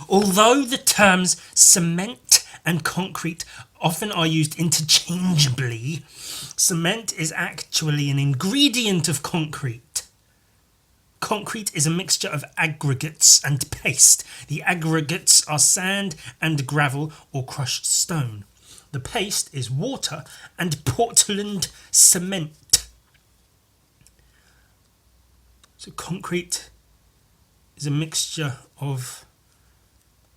Although the terms cement and concrete often are used interchangeably, cement is actually an ingredient of concrete. Concrete is a mixture of aggregates and paste. The aggregates are sand and gravel or crushed stone. The paste is water and Portland cement. So concrete is a mixture of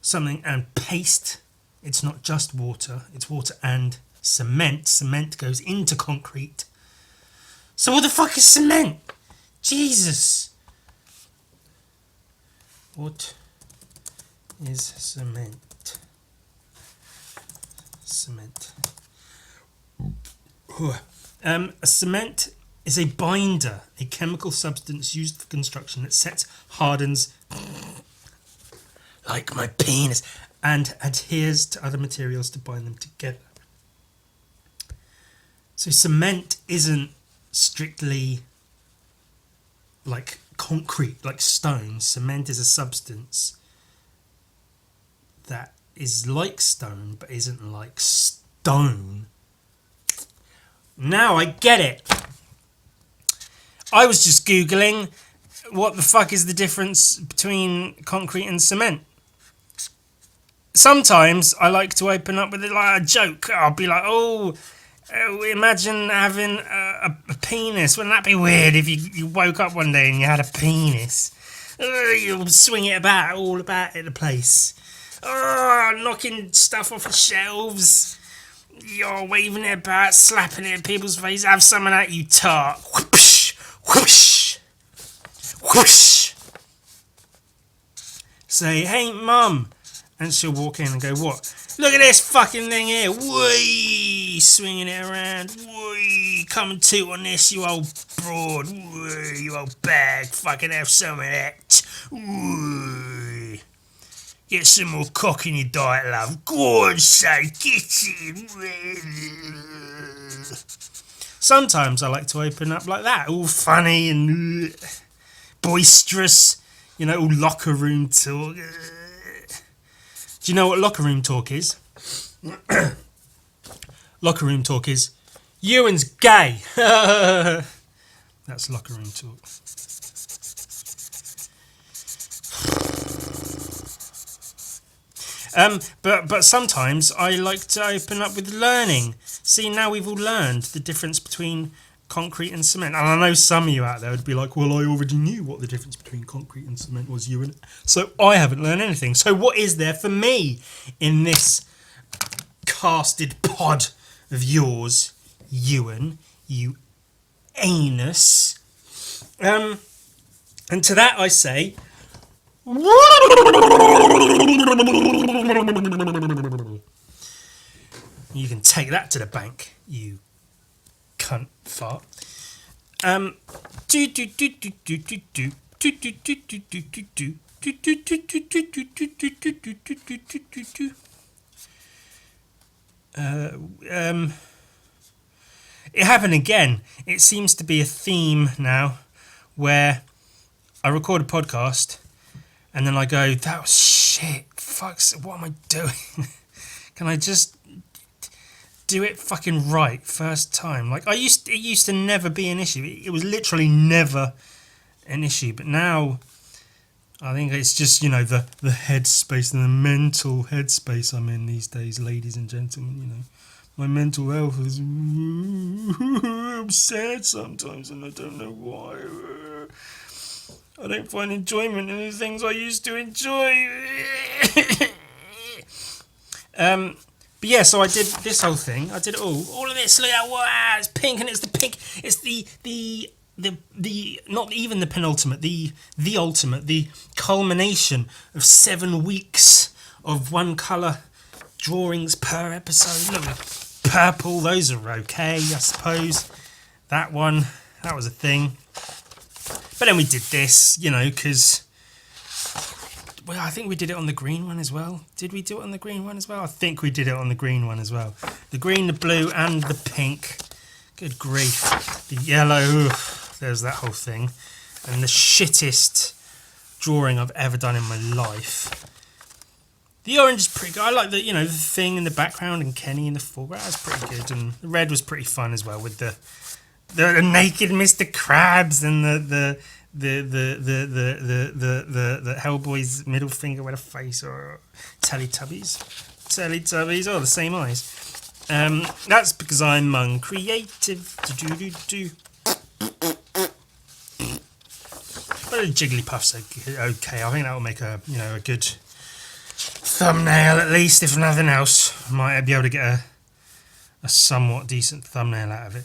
something and paste. It's not just water, it's water and cement. Cement goes into concrete. So what the fuck is cement? Jesus. What is cement? Cement. A cement is a binder, a chemical substance used for construction that sets, hardens, like my penis, and adheres to other materials to bind them together. So cement isn't strictly like concrete, like stone. Cement is a substance that is like stone but isn't like stone. Now I get it. I was just Googling what the fuck is the difference between concrete and cement. Sometimes I like to open up with it like a joke. I'll be like, imagine having a penis. Wouldn't that be weird if you woke up one day and you had a penis? You'll swing it about all about the place. Knocking stuff off the shelves. You're waving it about, slapping it in people's face. Have some of that, you tart. Whoosh, whoosh, whoosh. Say, hey, mum. And she'll walk in and go, what? Look at this fucking thing here. Whee! Swinging it around. Whee! Come and toot on this, you old broad. Whee! You old bag. Fucking have some of that. Whee! Get some more cock in your diet, love. Go on, say, get in. Sometimes I like to open up like that. All funny and boisterous. You know, all locker room talk. Do you know what locker room talk is? Locker room talk is, Ewan's gay. That's locker room talk. But sometimes I like to open up with learning. See, now we've all learned the difference between concrete and cement. And I know some of you out there would be like, well, I already knew what the difference between concrete and cement was, Ewan. So I haven't learned anything. So what is there for me in this casted pod of yours, Ewan, you anus? And to that I say, you can take that to the bank, you cunt fart. It happened again. It seems to be a theme now where I record a podcast and then I go, that was shit. Fucks, what am I doing? Can I just do it fucking right first time? Like it used to never be an issue. It was literally never an issue. But now I think it's just, you know, the headspace and the mental headspace I'm in these days, ladies and gentlemen. You know, my mental health is I'm sad sometimes and I don't know why. I don't find enjoyment in the things I used to enjoy. But yeah, so I did this whole thing. I did it all of this. Look at wow, it's pink, and it's the pink. It's the not even the penultimate, the ultimate, the culmination of 7 weeks of one colour drawings per episode. Look, purple. Those are okay, I suppose. That one, that was a thing. But then we did this, you know, because, well, I think we did it on the green one as well. Did we do it on the green one as well? I think we did it on the green one as well. The green, the blue, and the pink. Good grief. The yellow, there's that whole thing. And the shittest drawing I've ever done in my life. The orange is pretty good. I like the thing in the background and Kenny in the foreground. That's pretty good. And the red was pretty fun as well with the naked Mr. Krabs and the Hellboy's middle finger with a face, or Teletubbies, oh, the same eyes. That's because I'm uncreative. But a Jigglypuff's okay. I think that will make a good thumbnail at least, if nothing else. Might be able to get a somewhat decent thumbnail out of it.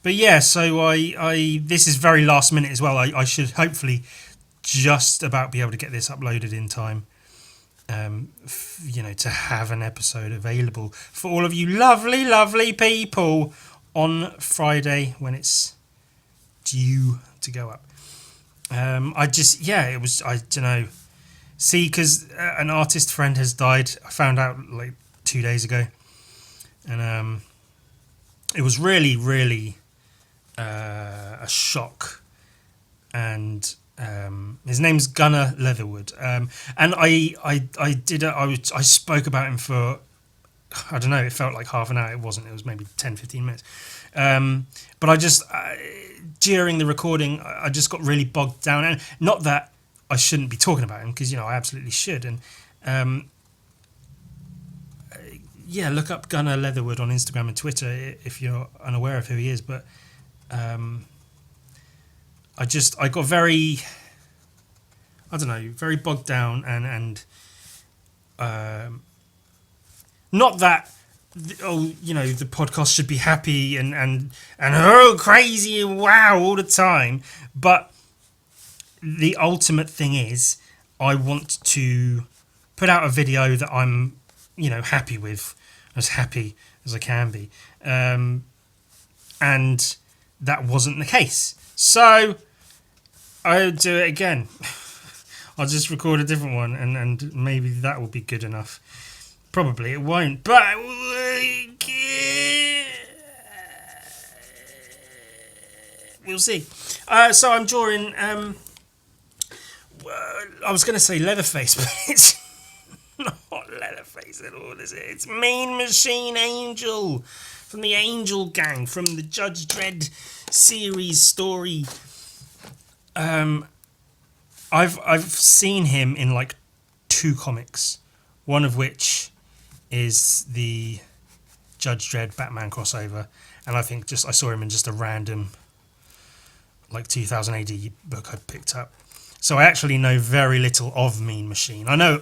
But yeah, so I this is very last minute as well. I should hopefully just about be able to get this uploaded in time, to have an episode available for all of you lovely people on Friday when it's due to go up. I don't know. See, because an artist friend has died. I found out like 2 days ago, and it was really a shock. And his name's Gunnar Leatherwood, and I spoke about him for, I don't know, it felt like half an hour. It wasn't. It was maybe 10-15 minutes. But I just during the recording, I just got really bogged down, and not that I shouldn't be talking about him, because I absolutely should. And look up Gunnar Leatherwood on Instagram and Twitter if you're unaware of who he is. But I got very, very bogged down, and not that the podcast should be happy and crazy and wow all the time, but the ultimate thing is I want to put out a video that I'm happy with, as happy as I can be, and that wasn't the case. So I'll do it again. I'll just record a different one, and maybe that will be good enough. Probably it won't, but we'll see. So I'm drawing. I was going to say Leatherface, but it's not Leatherface at all, is it? It's Mean Machine Angel from the Angel Gang, from the Judge Dredd series story. I've seen him in like 2 comics, one of which is the Judge Dredd Batman crossover, and I think I saw him in just a random like 2000 AD book I picked up. So I actually know very little of Mean Machine. I know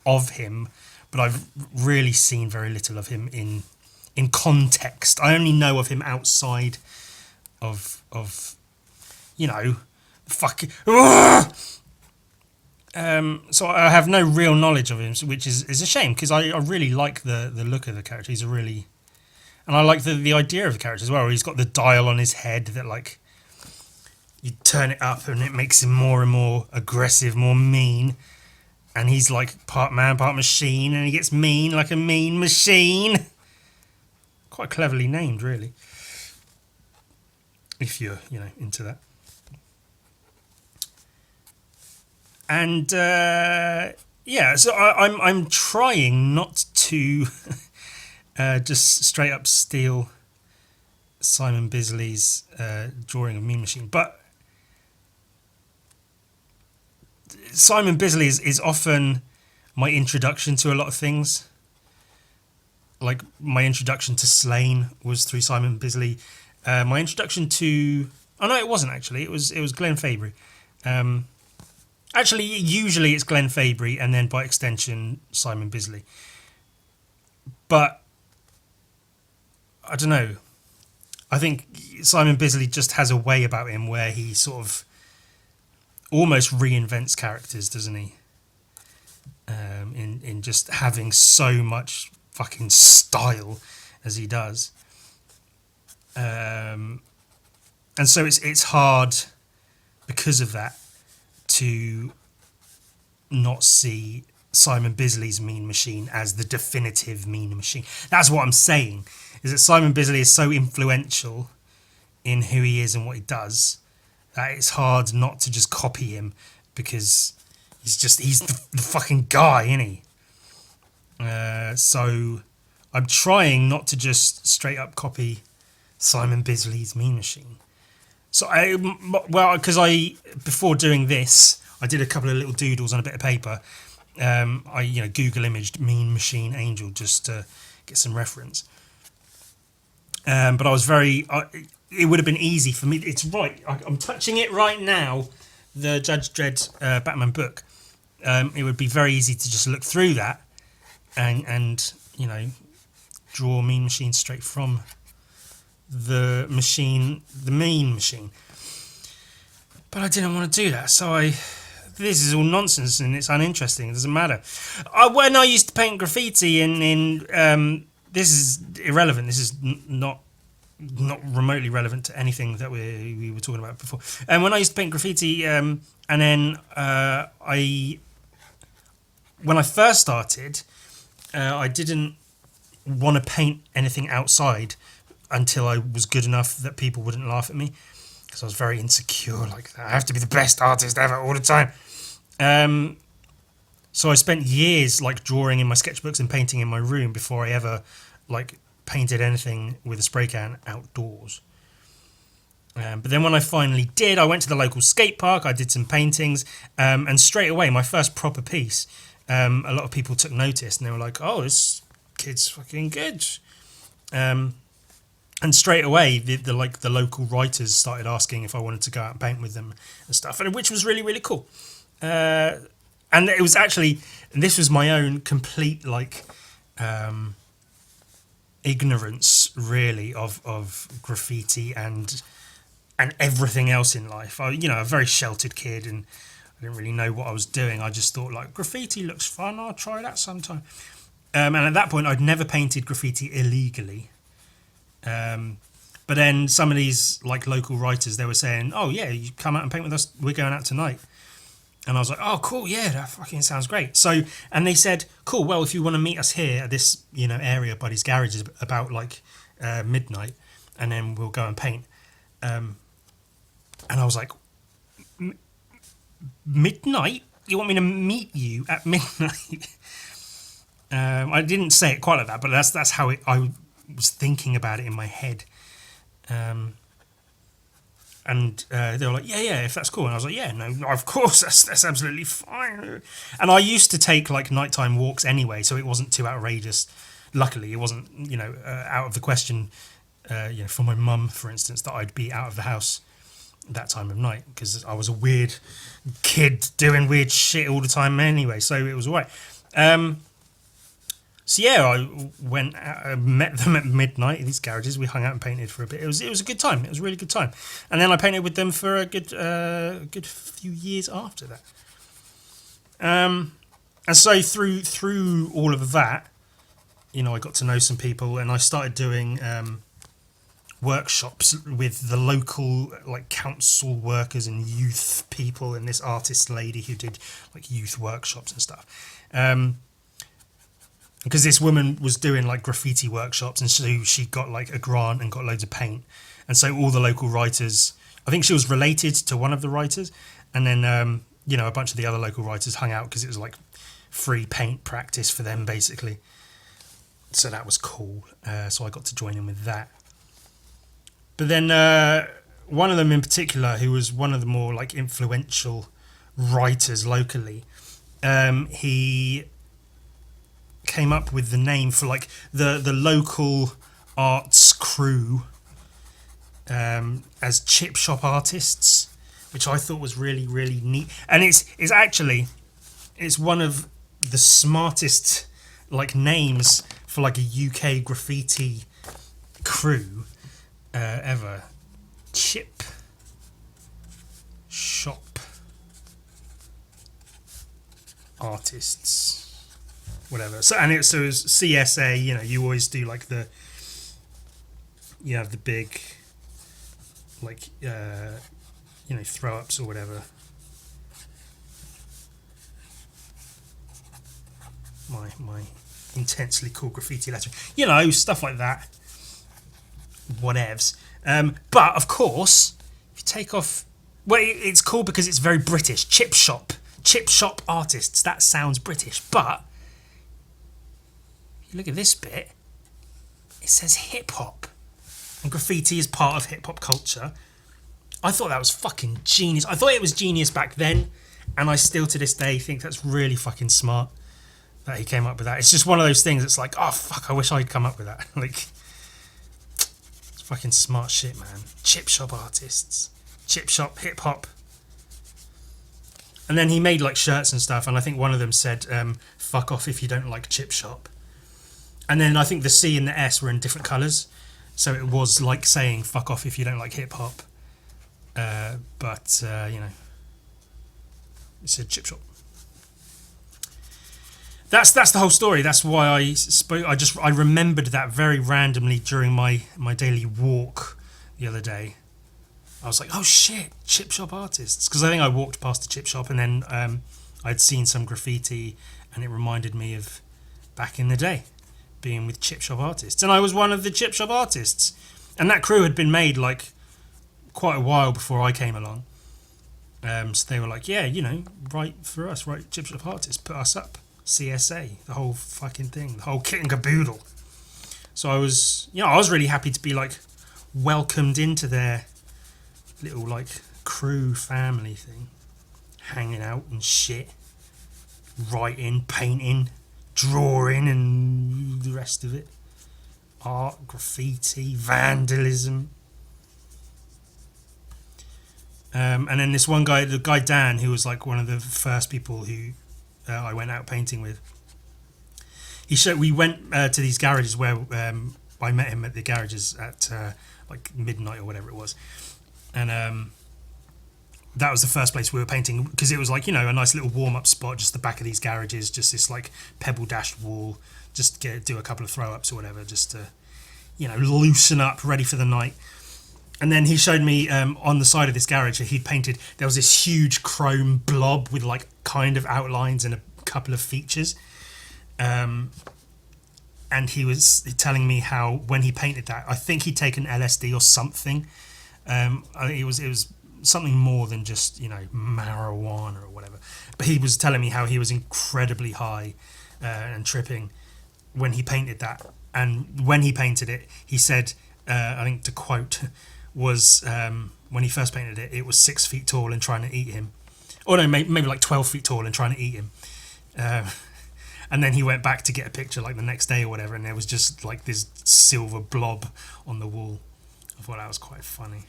of him, but I've really seen very little of him in context. I only know of him outside of fucking. So I have no real knowledge of him, which is a shame, because I really like the look of the character. And I like the idea of the character as well. Where he's got the dial on his head that like you turn it up and it makes him more and more aggressive, more mean. And he's like part man, part machine, and he gets mean like a mean machine. Quite cleverly named, really, if you're into that. And so I'm trying not to just straight up steal Simon Bisley's drawing of Mean Machine, but Simon Bisley is often my introduction to a lot of things. Like my introduction to Slain was through Simon Bisley. My introduction to it wasn't actually. It was Glenn Fabry. Actually, usually it's Glenn Fabry and then by extension Simon Bisley. But I don't know. I think Simon Bisley just has a way about him where he sort of almost reinvents characters, doesn't he? In just having so much fucking style as he does. And so it's hard because of that to not see Simon Bisley's Mean Machine as the definitive Mean Machine. That's what I'm saying, is that Simon Bisley is so influential in who he is and what he does that it's hard not to just copy him, because he's the fucking guy, isn't he? So I'm trying not to just straight up copy Simon Bisley's Mean Machine. So because before doing this, I did a couple of little doodles on a bit of paper. I Google imaged Mean Machine Angel just to get some reference. But I was it would have been easy for me. It's right. I'm touching it right now. The Judge Dredd Batman book. It would be very easy to just look through that and draw Mean Machine straight from the Mean Machine. But I didn't want to do that, so this is all nonsense and it's uninteresting. It doesn't matter. When I used to paint graffiti in this is irrelevant. This is not remotely relevant to anything that we were talking about before. And when I used to paint graffiti, and then when I first started, I didn't want to paint anything outside until I was good enough that people wouldn't laugh at me, because I was very insecure like that. I have to be the best artist ever all the time. So I spent years drawing in my sketchbooks and painting in my room before I ever painted anything with a spray can outdoors. But then when I finally did, I went to the local skate park, I did some paintings, and straight away, my first proper piece, a lot of people took notice and they were like, oh, this kid's fucking good. And straight away, the local writers started asking if I wanted to go out and paint with them and stuff, which was really, really cool. And it was actually, this was my own complete ignorance, really, of graffiti and everything else in life. A very sheltered kid, and I didn't really know what I was doing. I just thought graffiti looks fun. I'll try that sometime. And at that point, I'd never painted graffiti illegally. But then some of these local writers, they were saying, oh yeah, you come out and paint with us, we're going out tonight. And I was like, oh cool, yeah, that fucking sounds great. So, and they said, cool, well, if you want to meet us here at this area by these garages about midnight, and then we'll go and paint. And I was like, midnight? You want me to meet you at midnight? I didn't say it quite like that, but that's how I was thinking about it in my head. And they were like, yeah, if that's cool. And I was like, yeah, no, of course, that's absolutely fine. And I used to take nighttime walks anyway, so it wasn't too outrageous. Luckily, it wasn't, out of the question, for my mum, for instance, that I'd be out of the house that time of night, because I was a weird kid doing weird shit all the time anyway, so it was all right. So yeah, I went out, met them at midnight in these garages. We hung out and painted for a bit. It was a good time. It was a really good time. And then I painted with them for a good few years after that. And so through all of that, I got to know some people, and I started doing workshops with the local council workers and youth people, and this artist lady who did youth workshops and stuff. Because this woman was doing graffiti workshops, and so she got a grant and got loads of paint, and so all the local writers, I think she was related to one of the writers, and then a bunch of the other local writers hung out because it was free paint practice for them basically. So that was cool. So I got to join in with that. But then one of them in particular, who was one of the more influential writers locally, he came up with the name for the local arts crew as chip shop artists, which I thought was really, really neat. And it's one of the smartest names for a UK graffiti crew ever. Chip shop artists. Whatever. So it was CSA. You always do you have the big throw ups or whatever. My intensely cool graffiti lettering. Stuff like that. Whatevs. But of course, if you take off, it's cool because it's very British. Chip shop. Chip shop artists. That sounds British, but you look at this bit, it says hip hop. And graffiti is part of hip hop culture. I thought that was fucking genius. I thought it was genius back then, and I still to this day think that's really fucking smart that he came up with that. It's just one of those things that's like, oh fuck, I wish I'd come up with that. Like, it's fucking smart shit, man. Chip shop artists. Chip shop, hip hop. And then he made like shirts and stuff, and I think one of them said, fuck off if you don't like chip shop. And then I think the C and the S were in different colours. So it was like saying fuck off if you don't like hip hop. But you know, it said chip shop. That's the whole story. That's why I spoke. I remembered that very randomly during my daily walk the other day. I was like, oh shit, chip shop artists. Because I think I walked past the chip shop and then I'd seen some graffiti and it reminded me of back in the day being with chip shop artists. And I was one of the chip shop artists. And that crew had been made like quite a while before I came along. So they were like, yeah, you know, write for us, write chip shop artists, put us up. CSA, the whole fucking thing, the whole kit and caboodle. So I was really happy to be like welcomed into their little like crew family thing, hanging out and shit, writing, painting, drawing, and the rest of it. Art, graffiti, vandalism. And then this one guy, the guy Dan, who was like one of the first people who I went out painting with. We went to these garages where I met him at the garages at like midnight or whatever it was, and that was the first place we were painting because it was like, you know, a nice little warm up spot, just the back of these garages, just this like pebble dashed wall, just do a couple of throw ups or whatever, just to, you know, loosen up, ready for the night. And then he showed me on the side of this garage that he'd painted, there was this huge chrome blob with like kind of outlines and a couple of features. And he was telling me how when he painted that, I think he'd taken LSD or something. I think it was something more than just, you know, marijuana or whatever. But he was telling me how he was incredibly high and tripping when he painted that. And when he painted it, he said, I think to quote, was when he first painted it, it was 6 feet tall and trying to eat him. Or no, maybe like 12 feet tall and trying to eat him. And then he went back to get a picture like the next day or whatever, and there was just like this silver blob on the wall. I thought that was quite funny.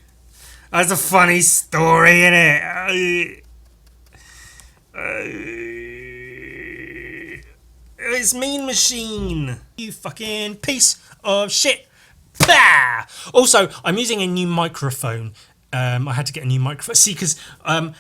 That's a funny story, innit? It's Mean Machine. You fucking piece of shit. Bah! Also, I'm using a new microphone. I had to get a new microphone. See, because I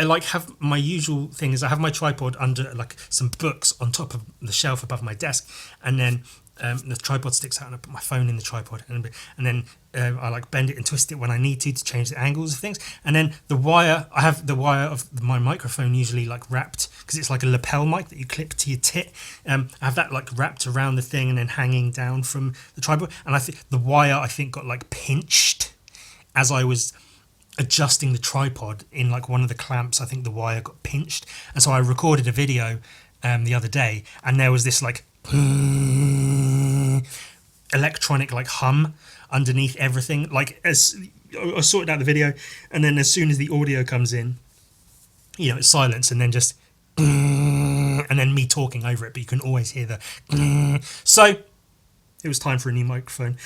like have my usual thing is I have my tripod under like some books on top of the shelf above my desk, and then the tripod sticks out, and I put my phone in the tripod, and then I like bend it and twist it when I need to change the angles of things. And then the wire, I have the wire of my microphone usually like wrapped because it's like a lapel mic that you clip to your tit. I have that like wrapped around the thing and then hanging down from the tripod. And I think the wire got like pinched as I was adjusting the tripod in like one of the clamps. I think the wire got pinched, and so I recorded a video the other day, and there was this like electronic like hum underneath everything. Like as I sorted out the video, and then as soon as the audio comes in, you know, it's silence, and then just and then me talking over it, but you can always hear the so it was time for a new microphone.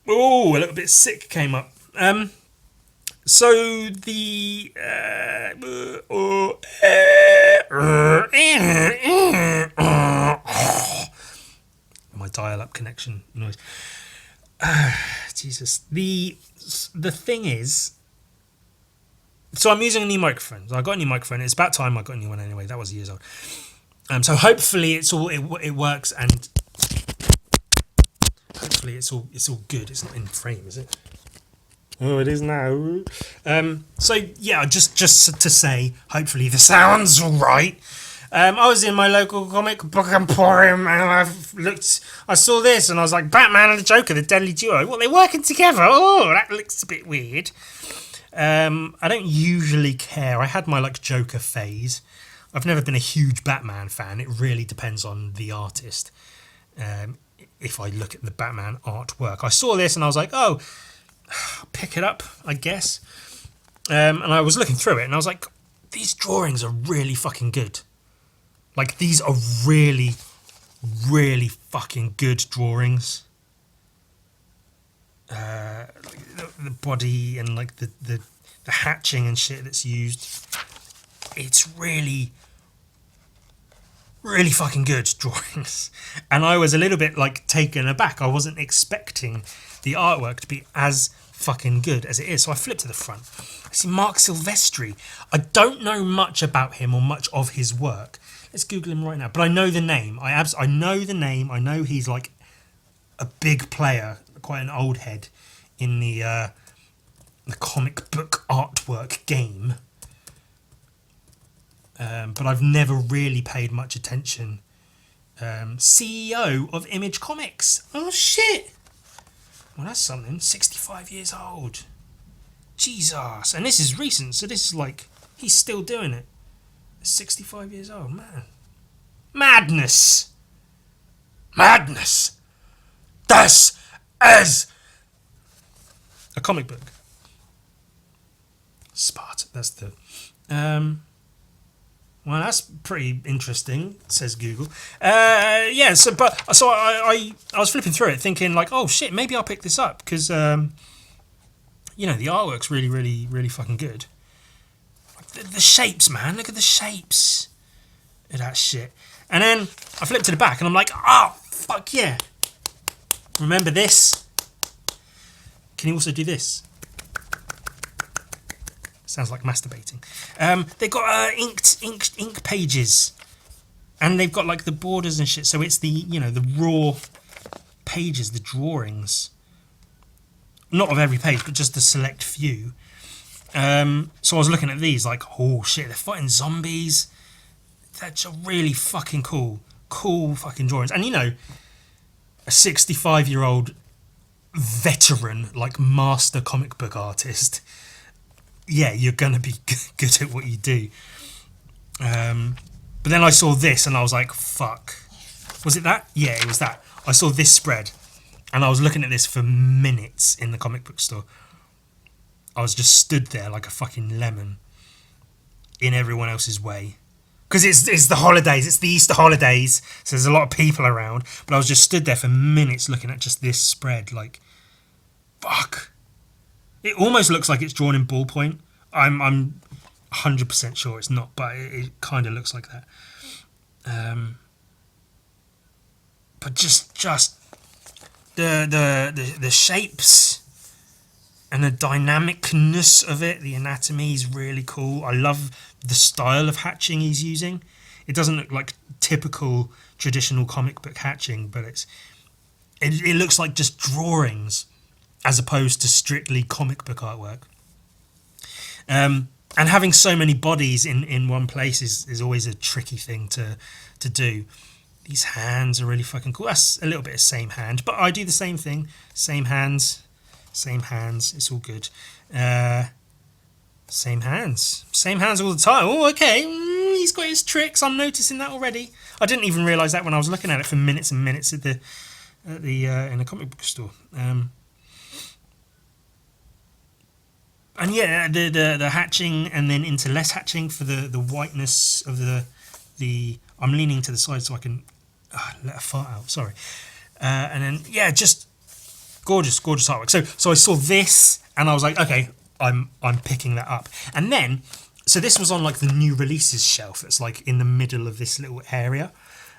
Oh, a little bit sick came up. So the my dial-up connection noise. Jesus. The thing is, so I'm using a new microphone. So I got a new microphone. It's about time I got a new one anyway. That was years old. So hopefully it works, and hopefully it's all good. It's not in frame, is it? Oh, it is now. So yeah, just to say, hopefully the sound's all right. I was in my local comic book emporium, and I saw this, and I was like, Batman and the Joker, the deadly duo. What, they're working together? Oh, that looks a bit weird. I don't usually care. I had my like Joker phase. I've never been a huge Batman fan. It really depends on the artist. If I look at the Batman artwork, I saw this and I was like, oh, I'll pick it up, I guess. And I was looking through it and I was like, these drawings are really fucking good. Like, these are really, really fucking good drawings. Like the body and like the hatching and shit that's used. It's really, really fucking good drawings. And I was a little bit like taken aback. I wasn't expecting the artwork to be as fucking good as it is. So I flipped to the front. I see Mark Silvestri. I don't know much about him or much of his work. Let's Google him right now. But I know the name. I know the name. I know he's like a big player, quite an old head in the comic book artwork game. But I've never really paid much attention. CEO of Image Comics. Oh shit! Well, that's something. 65 years old. Jesus. And this is recent, so this is like, he's still doing it. 65 years old, man. Madness! Madness! This is a comic book. Sparta, that's the... well, that's pretty interesting, says Google. Yeah, so I was flipping through it thinking like, oh shit, maybe I'll pick this up because, you know, the artwork's really, really, really fucking good. The shapes, man, look at the shapes of that shit. And then I flipped to the back and I'm like, oh, fuck yeah. Remember this? Can you also do this? Sounds like masturbating. They've got ink pages, and they've got like the borders and shit. So it's the, you know, the raw pages, the drawings, not of every page, but just the select few. So I was looking at these like, oh shit, they're fighting zombies. That's really fucking cool fucking drawings. And you know, a 65-year-old veteran, like master comic book artist. Yeah, you're going to be good at what you do. But then I saw this and I was like, fuck. Was it that? Yeah, it was that. I saw this spread and I was looking at this for minutes in the comic book store. I was just stood there like a fucking lemon in everyone else's way. Because it's the holidays, it's the Easter holidays, so there's a lot of people around. But I was just stood there for minutes looking at just this spread like, fuck. It almost looks like it's drawn in ballpoint. I'm 100% sure it's not, but it kind of looks like that. But just the shapes and the dynamicness of it, the anatomy is really cool. I love the style of hatching he's using. It doesn't look like typical traditional comic book hatching, but it looks like just drawings, as opposed to strictly comic book artwork. And having so many bodies in one place is always a tricky thing to do. These hands are really fucking cool. That's a little bit of same hand, but I do the same thing. Same hands. It's all good. Same hands all the time. Oh, okay. He's got his tricks. I'm noticing that already. I didn't even realise that when I was looking at it for minutes and minutes at the in a comic book store. And yeah, the hatching and then into less hatching for the whiteness of the I'm leaning to the side so I can let a fart out. Sorry. And then yeah, just gorgeous artwork. So I saw this and I was like, okay, I'm picking that up. And then so this was on like the new releases shelf. It's like in the middle of this little area.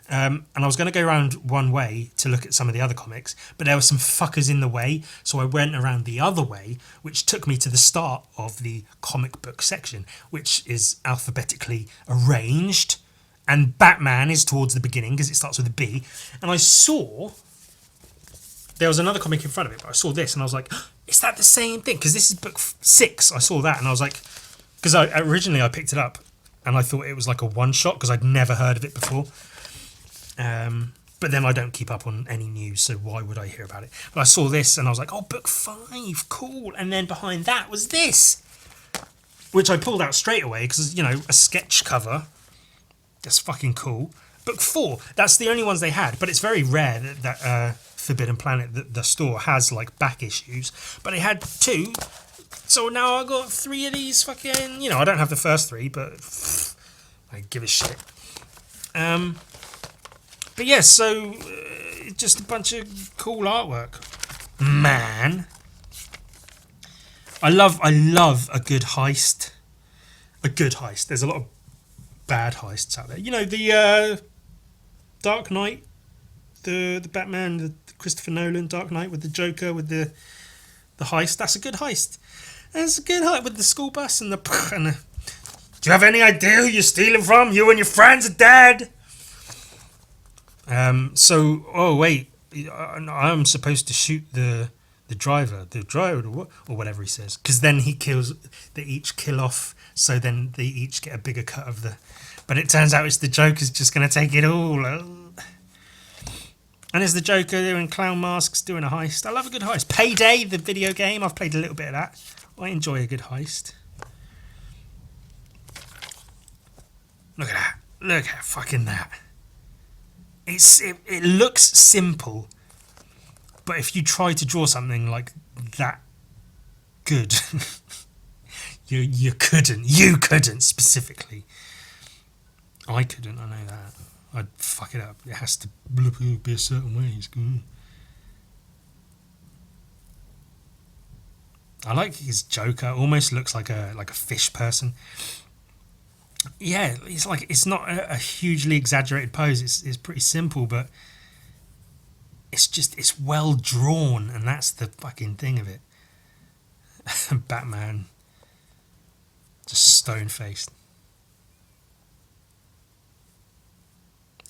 And I was going to go around one way to look at some of the other comics, but there were some fuckers in the way, so I went around the other way, which took me to the start of the comic book section, which is alphabetically arranged, and Batman is towards the beginning because it starts with a B. And I saw there was another comic in front of it, but I saw this and I was like, is that the same thing? Because this is book 6. I saw that and I was like, because originally I picked it up and I thought it was like a one-shot because I'd never heard of it before. But then I don't keep up on any news, so why would I hear about it? But I saw this and I was like, oh, book 5, cool. And then behind that was this. which I pulled out straight away because, you know, a sketch cover. That's fucking cool. Book 4, that's the only ones they had, but it's very rare that Forbidden Planet, the store, has like back issues. But they had 2, so now I got 3 of these fucking. You know, I don't have the first 3, but I give a shit. But yeah, so just a bunch of cool artwork, man. I love a good heist. A good heist. There's a lot of bad heists out there. You know, the Dark Knight, the Batman, the Christopher Nolan Dark Knight with the Joker, with the heist. That's a good heist. That's a good heist with the school bus and the. Do you have any idea who you're stealing from? You and your friends are dead. Oh wait, I'm supposed to shoot the driver, or whatever he says, because then he kills. They each kill off, so then they each get a bigger cut of the. But it turns out it's the Joker's just going to take it all. And it's the Joker doing clown masks, doing a heist. I love a good heist. Payday, the video game. I've played a little bit of that. I enjoy a good heist. Look at that. Look at fucking that. It looks simple, but if you try to draw something like that good, you couldn't specifically. I couldn't. I know that. I'd fuck it up. It has to be a certain way. It's good. I like his Joker. Almost looks like a fish person. Yeah, it's not a hugely exaggerated pose. It's pretty simple, but it's well drawn, and that's the fucking thing of it. Batman, just stone faced.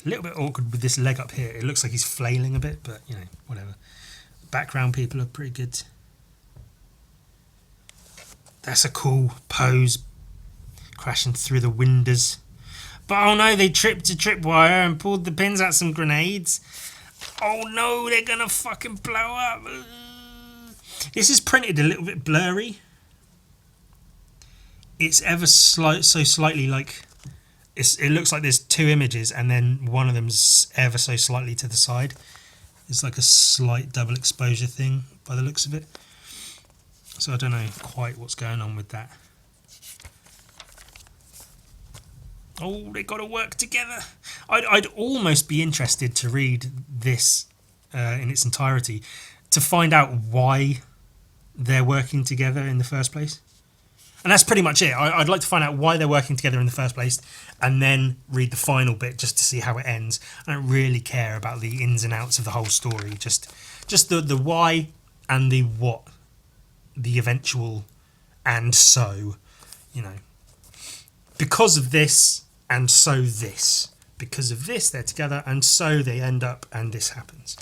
A little bit awkward with this leg up here. It looks like he's flailing a bit, but you know, whatever. Background people are pretty good. That's a cool pose. Crashing through the windows. But oh no, they tripped a tripwire and pulled the pins out some grenades. Oh no, they're gonna fucking blow up. This is printed a little bit blurry. It's ever so slightly like it looks like there's 2 images and then one of them's ever so slightly to the side. It's like a slight double exposure thing by the looks of it. So I don't know quite what's going on with that. Oh, they got to work together. I'd almost be interested to read this in its entirety to find out why they're working together in the first place. And that's pretty much it. I'd like to find out why they're working together in the first place and then read the final bit just to see how it ends. I don't really care about the ins and outs of the whole story. Just the why and the what. The eventual and so, you know. Because of this and so this. Because of this they're together and so they end up and this happens.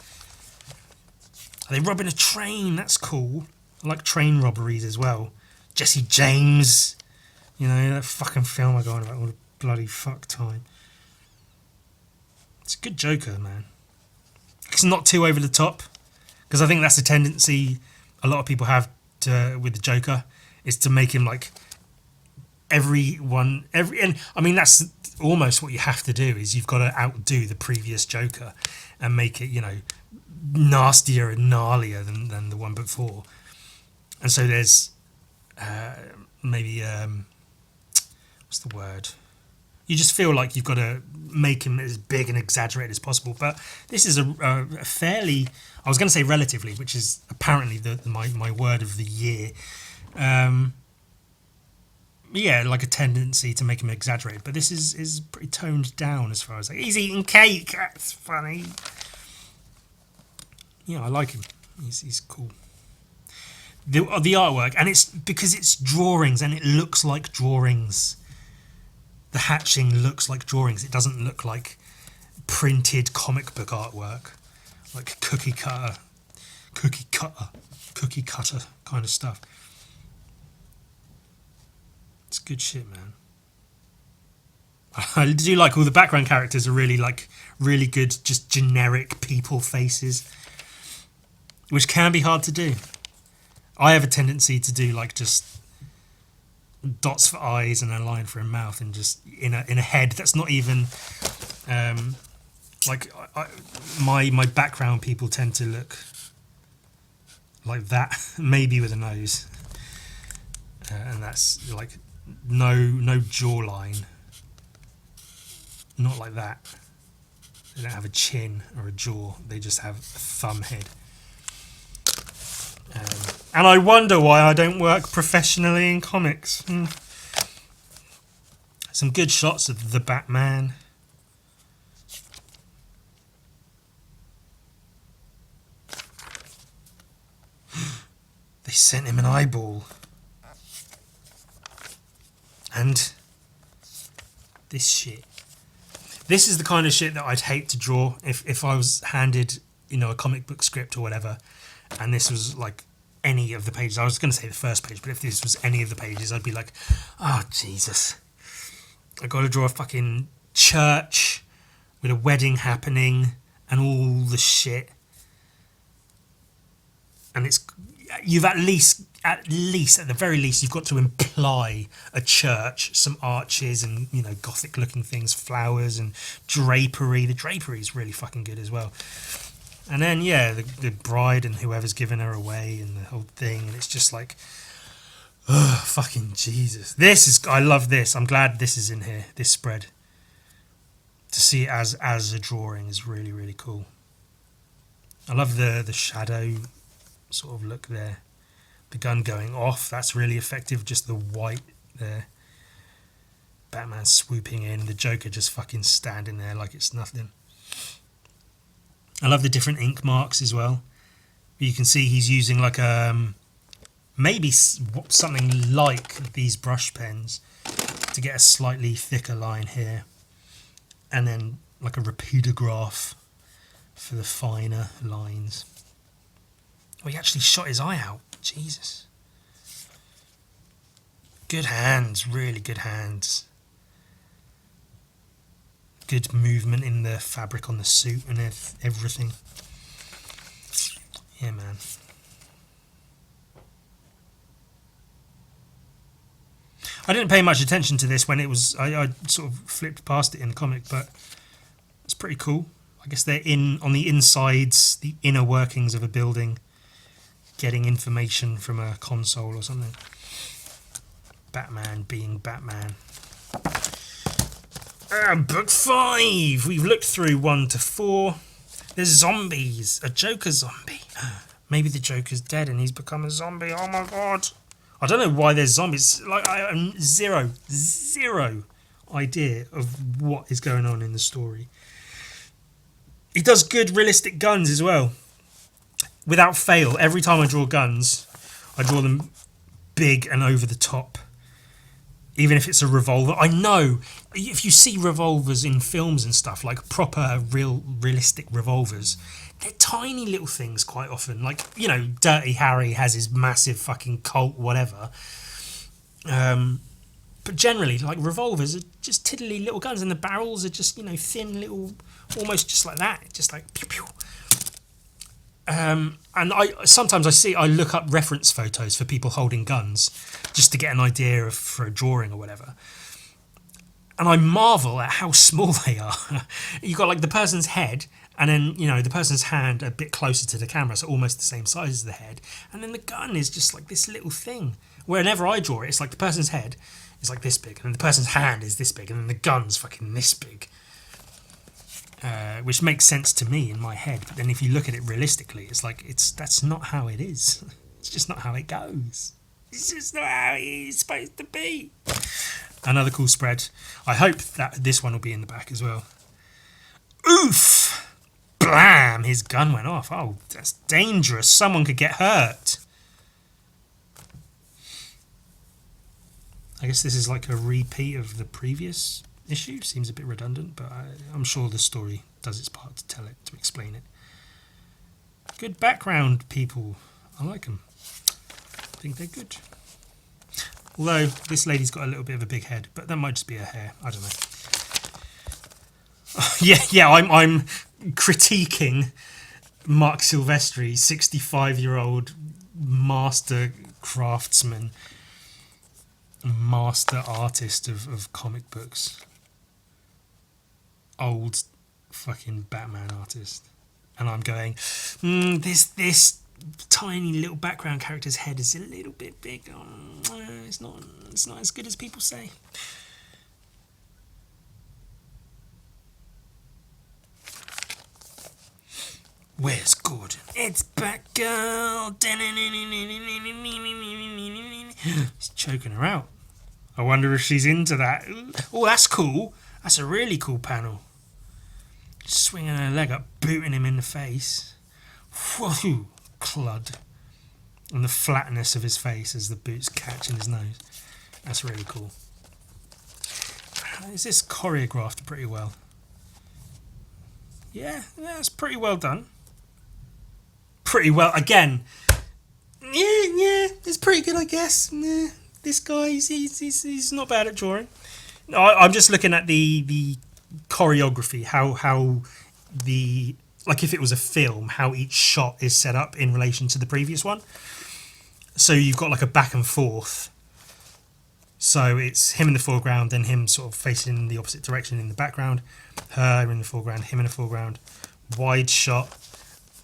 Are they robbing a train? That's cool. I like train robberies as well. Jesse James. You know, that fucking film I go on about all the bloody fuck time. It's a good Joker, man. It's not too over the top. Because I think that's a tendency a lot of people have with the Joker. Is to make him like and I mean that's almost what you have to do is you've got to outdo the previous Joker and make it, you know, nastier and gnarlier than the one before. And so there's maybe what's the word? You just feel like you've got to make him as big and exaggerated as possible. But this is a fairly, I was going to say relatively, which is apparently my word of the year. Yeah, like a tendency to make him exaggerate, but this is pretty toned down as far as like he's eating cake. That's funny. Yeah, I like him. He's cool. The artwork, and it's because it's drawings and it looks like drawings. The hatching looks like drawings. It doesn't look like printed comic book artwork, like cookie cutter kind of stuff. It's good shit, man. I do like all the background characters are really good, just generic people faces, which can be hard to do. I have a tendency to do like just dots for eyes and a line for a mouth, and just in a head that's not even like my background people tend to look like that, maybe with a nose, and that's like no jawline, not like that. They don't have a chin or a jaw, they just have a thumb head. And I wonder why I don't work professionally in comics. Some good shots of the Batman. They sent him an eyeball. And this shit. This is the kind of shit that I'd hate to draw if I was handed, a comic book script or whatever, and this was like any of the pages. I was going to say the first page, but if this was any of the pages, I'd be like, oh, Jesus. I got to draw a fucking church with a wedding happening and all the shit. And you've at the very least, you've got to imply a church, some arches and, Gothic looking things, flowers and drapery. The drapery is really fucking good as well. And then, the bride and whoever's giving her away and the whole thing. And it's just like, oh, fucking Jesus. I love this. I'm glad this is in here, this spread. To see it as a drawing is really, really cool. I love the shadow sort of look there. The gun going off, that's really effective. Just the white there. Batman swooping in. The Joker just fucking standing there like it's nothing. I love the different ink marks as well. You can see he's using like maybe something like these brush pens to get a slightly thicker line here, and then like a repeatograph for the finer lines. Oh, he actually shot his eye out. Jesus. Good hands, really good hands. Good movement in the fabric on the suit and everything. Yeah, man. I didn't pay much attention to this when it was... I sort of flipped past it in the comic, but it's pretty cool. I guess they're on the insides, the inner workings of a building, getting information from a console or something. Batman being Batman. Book 5! We've looked through 1 to 4. There's zombies. A Joker zombie. Maybe the Joker's dead and he's become a zombie. Oh my god. I don't know why there's zombies. Like, I have zero idea of what is going on in the story. He does good realistic guns as well. Without fail, every time I draw guns, I draw them big and over the top. Even if it's a revolver. I know, if you see revolvers in films and stuff, like proper, realistic revolvers, they're tiny little things quite often. Like, Dirty Harry has his massive fucking Colt, whatever. But generally, like, revolvers are just tiddly little guns, and the barrels are just, thin little, almost just like that. Just like, pew, pew. And sometimes I look up reference photos for people holding guns just to get an idea for a drawing or whatever. And I marvel at how small they are. You've got like the person's head and then, the person's hand a bit closer to the camera, so almost the same size as the head. And then the gun is just like this little thing. Whenever I draw it, it's like the person's head is like this big and then the person's hand is this big and then the gun's fucking this big. Which makes sense to me in my head, but then if you look at it realistically, it's like that's not how it is. It's just not how it goes. It's just not how it's supposed to be. Another cool spread. I hope that this one will be in the back as well. Oof! Blam! His gun went off. Oh, that's dangerous. Someone could get hurt. I guess this is like a repeat of the previous issue. Seems a bit redundant, but I'm sure the story does its part to tell it, to explain it. Good background people. I like them. I think they're good. Although this lady's got a little bit of a big head, but that might just be her hair. I don't know. I'm critiquing Mark Silvestri, 65-year-old master craftsman. master artist of comic books. Old fucking Batman artist. And I'm going, this tiny little background character's head is a little bit big. It's not as good as people say. Where's Gordon? It's Batgirl. He's choking her out. I wonder if she's into that. Oh, that's cool. That's a really cool panel. Swinging her leg up, booting him in the face. Whoa, clud. And the flatness of his face as the boots catch in his nose. That's really cool. Is this choreographed pretty well? Yeah, it's pretty well done. Pretty well, again. Yeah, it's pretty good, I guess. This guy, he's not bad at drawing. I'm just looking at the choreography, how the, like if it was a film, how each shot is set up in relation to the previous one. So you've got like a back and forth. So it's him in the foreground, then him sort of facing the opposite direction in the background, her in the foreground, him in the foreground, wide shot,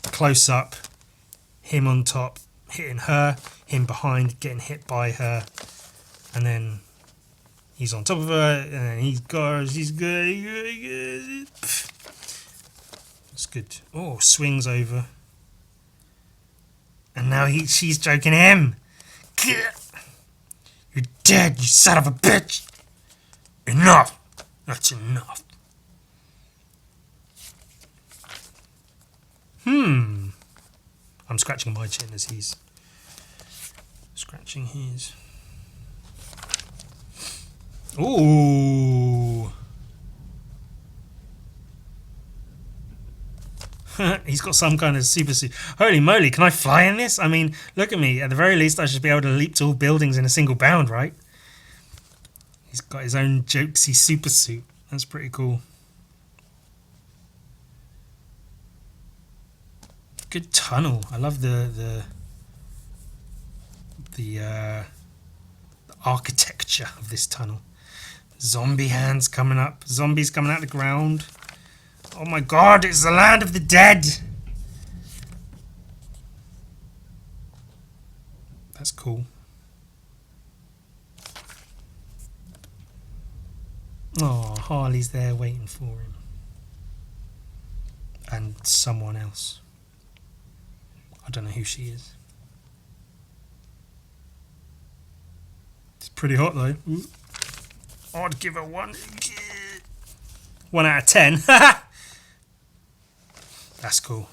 close up, him on top, hitting her, him behind, getting hit by her, and then he's on top of her, and then he's good. It's good. Oh, swings over. And now she's joking him. You're dead, you son of a bitch. Enough. That's enough. I'm scratching my chin as he's scratching his. Ooh. He's got some kind of super suit. Holy moly, can I fly in this? I mean, look at me. At the very least, I should be able to leap tall buildings in a single bound, right? He's got his own jokesy super suit. That's pretty cool. Good tunnel. I love the architecture of this tunnel. Zombie hands coming up. Zombies coming out of the ground. Oh my god, it's the land of the dead. That's cool. Oh, Harley's there waiting for him. And someone else. I don't know who she is. It's pretty hot though. Ooh. I'd give her 1 out of 10. That's cool.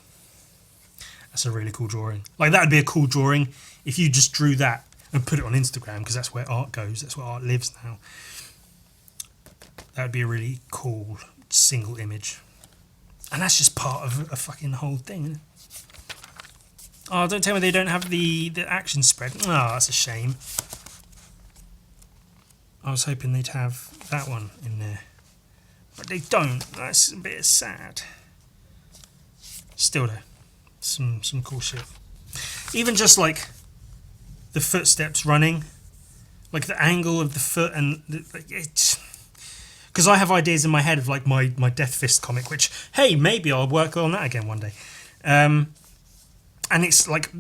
That's a really cool drawing. Like, that would be a cool drawing if you just drew that and put it on Instagram, because that's where art goes. That's where art lives now. That would be a really cool single image. And that's just part of a fucking whole thing, isn't it? Oh, don't tell me they don't have the action spread. Oh, that's a shame. I was hoping they'd have that one in there. But they don't. That's a bit sad. Still though, some cool shit. Even just like the footsteps running, like the angle of the foot, and it's because I have ideas in my head of like my Death Fist comic, which, hey, maybe I'll work on that again one day. And it's like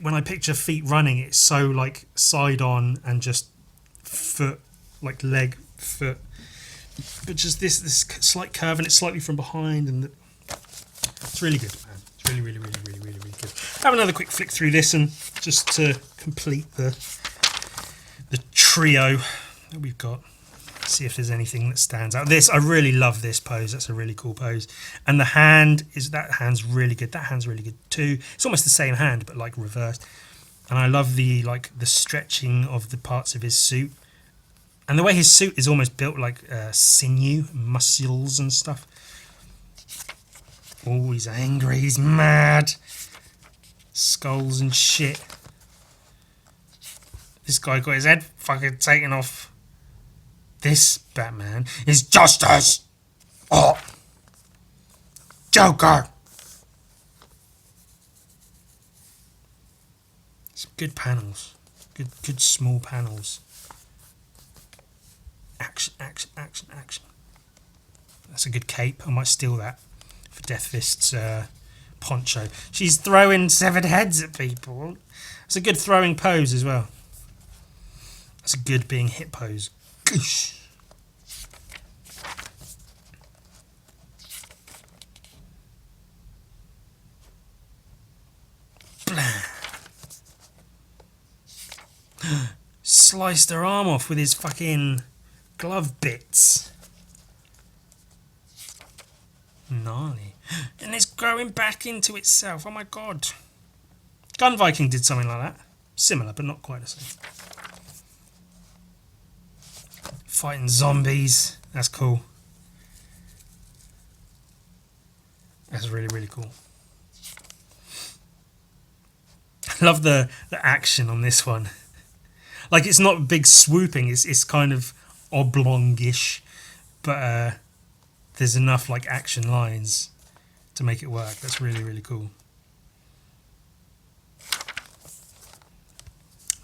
when I picture feet running, it's so like side on and just foot, like leg, foot, but just this slight curve, and it's slightly from behind, and it's really good, man. It's really good. Have another quick flick through this, and just to complete the trio that we've got. See if there's anything that stands out. I really love this pose. That's a really cool pose. And the that hand's really good. That hand's really good too. It's almost the same hand, but like reversed. And I love the stretching of the parts of his suit. And the way his suit is almost built like sinew, muscles and stuff. Oh, he's angry. He's mad. Skulls and shit. This guy got his head fucking taken off. This Batman is justice. Oh, Joker. Some good panels. Good small panels. Action, action, action, action. That's a good cape. I might steal that for Death Fist's poncho. She's throwing severed heads at people. It's a good throwing pose as well. That's a good being hit pose. Goosh. Sliced her arm off with his fucking glove bits. Gnarly. And it's growing back into itself. Oh my god. Gun Viking did something like that. Similar, but not quite the same. Fighting zombies. That's cool. That's really, really cool. I love the action on this one. Like, it's not big swooping, it's kind of oblongish, but there's enough like action lines to make it work. That's really, really cool.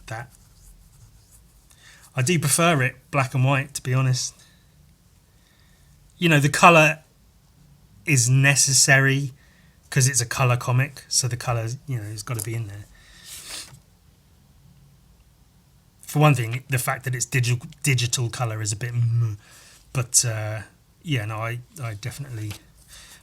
That. I do prefer it black and white, to be honest. You know, the colour is necessary because it's a colour comic, so the colour, you know, has got to be in there. For one thing, the fact that it's digital colour is a bit but yeah, no, I definitely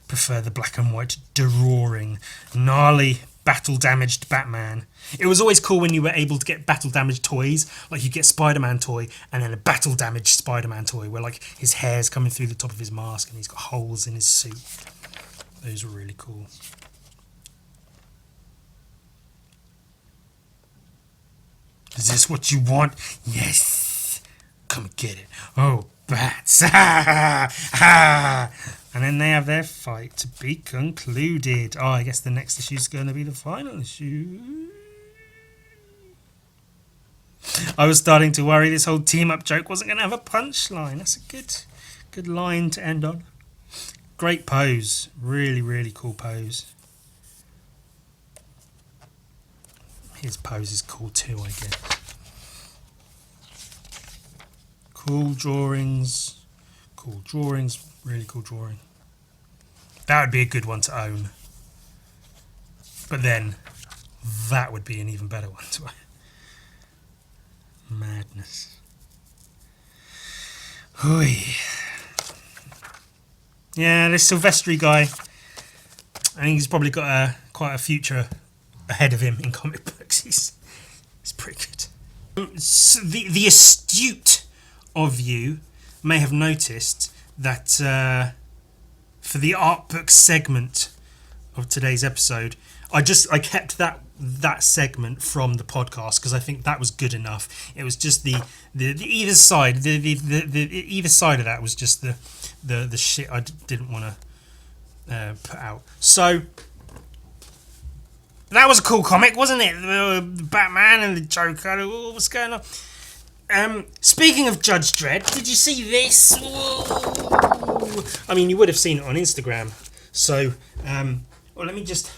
prefer the black and white drawing. Gnarly, battle-damaged Batman. It was always cool when you were able to get battle-damaged toys, like you get Spider-Man toy and then a battle-damaged Spider-Man toy where like his hair's coming through the top of his mask and he's got holes in his suit. Those were really cool. Is this what you want? Yes. Come get it. Oh, bats. And then they have their fight to be concluded. Oh, I guess the next issue is going to be the final issue. I was starting to worry this whole team-up joke wasn't going to have a punchline. That's a good line to end on. Great pose. Really, really cool pose. His pose is cool too, I guess. Cool drawings. Cool drawings. Really cool drawing. That would be a good one to own. But then, that would be an even better one to own. Madness. Hoi. Yeah, this Silvestri guy, I think he's probably got quite a future ahead of him in comic books. He's pretty good. So the astute of you may have noticed that for the art book segment of today's episode, I kept that segment from the podcast because I think that was good enough. It was just the either side, the either side of that was just the shit I didn't want to put out. So that was a cool comic, wasn't it? The Batman and the Joker. What's going on? Speaking of Judge Dredd, did you see this? Whoa. I mean, you would have seen it on Instagram. So, well, let me just.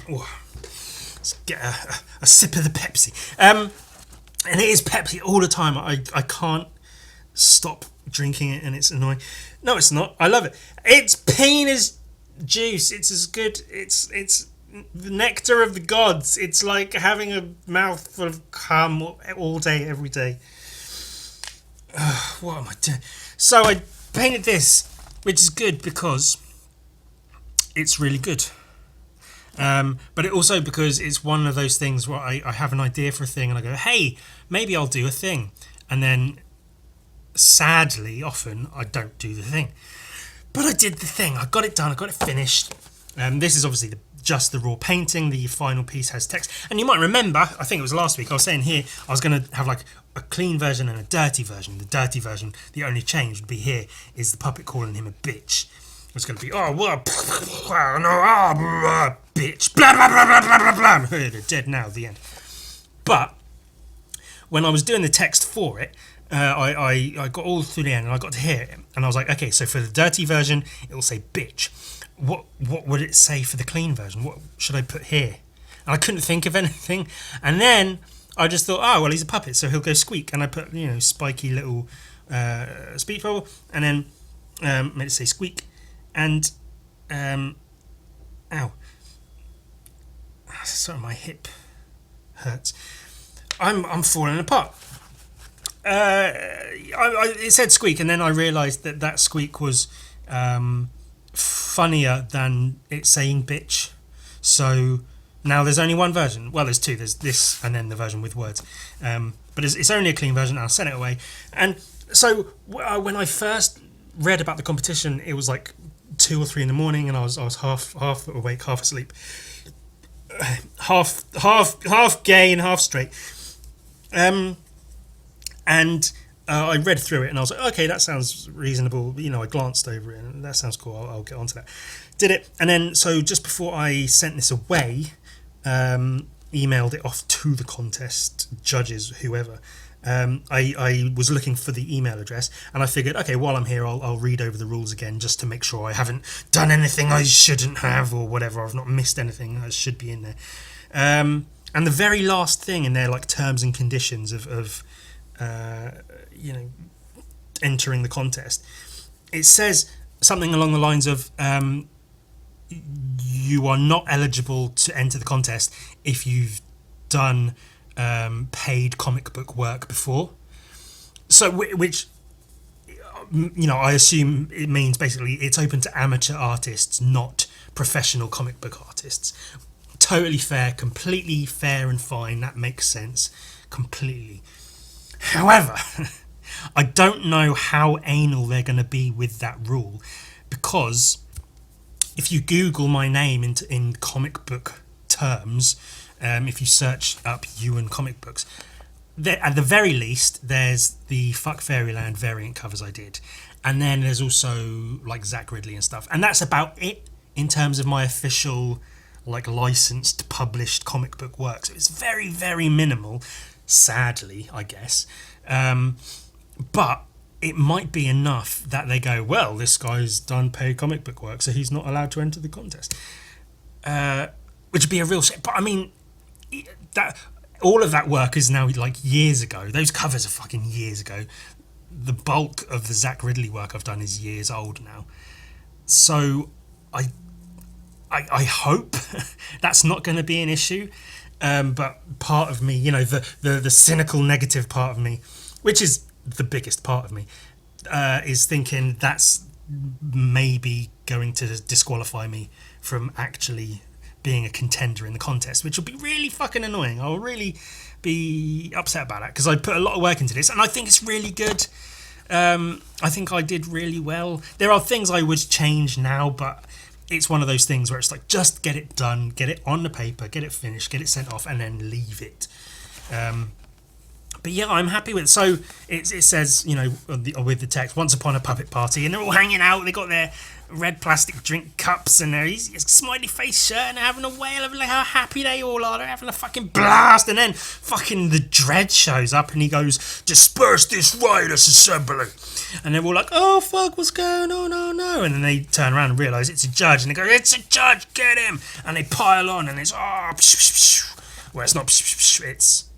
Oh, let's get a sip of the Pepsi. And it is Pepsi all the time. I can't stop drinking it, and it's annoying. No, it's not. I love it. It's penis juice. It's as good. It's the nectar of the gods. It's like having a mouthful of cum all day, every day. What am I doing? So I painted this, which is good because it's really good. But it also because it's one of those things where I have an idea for a thing and I go, hey, maybe I'll do a thing. And then sadly, often I don't do the thing. But I did the thing. I got it done. I got it finished. This is obviously just the raw painting. The final piece has text. And you might remember, I think it was last week, I was saying here, I was going to have like a clean version and a dirty version. The dirty version, the only change would be here, is the puppet calling him a bitch. It's going to be, oh, what? No, bitch. Blah, blah, blah, blah, blah, blah, blah. They're dead now, the end. But when I was doing the text for it, I got all through the end and I got to hear it. And I was like, okay, so for the dirty version, it will say bitch. What would it say for the clean version? What should I put here? And I couldn't think of anything. And then I just thought, oh, well, he's a puppet, so he'll go squeak. And I put, spiky little speech bubble, and then made it say squeak. And, ow. Sorry, my hip hurts. I'm falling apart. It said squeak, and then I realised that squeak was funnier than it saying bitch. So now there's only one version. Well, there's two. There's this and then the version with words. But it's only a clean version. I'll send it away. And so when I first read about the competition, it was like 2 or 3 in the morning, and I was half awake, half asleep, half gay and half straight. And I read through it, and I was like, okay, that sounds reasonable. I glanced over it, and that sounds cool. I'll get onto that. Did it, and then so just before I sent this away, emailed it off to the contest judges, whoever. I was looking for the email address, and I figured, okay, while I'm here, I'll read over the rules again just to make sure I haven't done anything I shouldn't have, or whatever. I've not missed anything that should be in there. And the very last thing in there, like terms and conditions of entering the contest, it says something along the lines of you are not eligible to enter the contest if you've done paid comic book work before. So which I assume it means basically it's open to amateur artists, not professional comic book artists. Totally fair, completely fair and fine. That makes sense completely. However, I don't know how anal they're going to be with that rule, because if you Google my name in comic book terms, if you search up Ewan comic books, at the very least, there's the Fuck Fairyland variant covers I did, and then there's also like Zach Ridley and stuff, and that's about it in terms of my official, like, licensed, published comic book work. So it's very, very minimal. Sadly, I guess, but it might be enough that they go, well, this guy's done paid comic book work, so he's not allowed to enter the contest, which would be a real shame. But I mean, that all of that work is now like years ago. Those covers are fucking years ago. The bulk of the Zach Ridley work I've done is years old now, so I hope that's not going to be an issue. But part of me, the cynical negative part of me, which is the biggest part of me, is thinking that's maybe going to disqualify me from actually being a contender in the contest, which will be really fucking annoying. I'll really be upset about that, because I put a lot of work into this, and I think it's really good. I think I did really well. There are things I would change now, but it's one of those things where it's like, just get it done, get it on the paper, get it finished, get it sent off, and then leave it. But yeah, I'm happy with it. So it says, with the text, once upon a puppet party, and they're all hanging out. They got their red plastic drink cups and their smiley face shirt, and they're having a whale of like how happy they all are. They're having a fucking blast, and then fucking the Dread shows up, and he goes, disperse this riotous assembly. And they're all like, oh fuck, what's going on? Oh no. And then they turn around and realise it's a judge, and they go, it's a judge, get him. And they pile on, and it's well, it's not, it's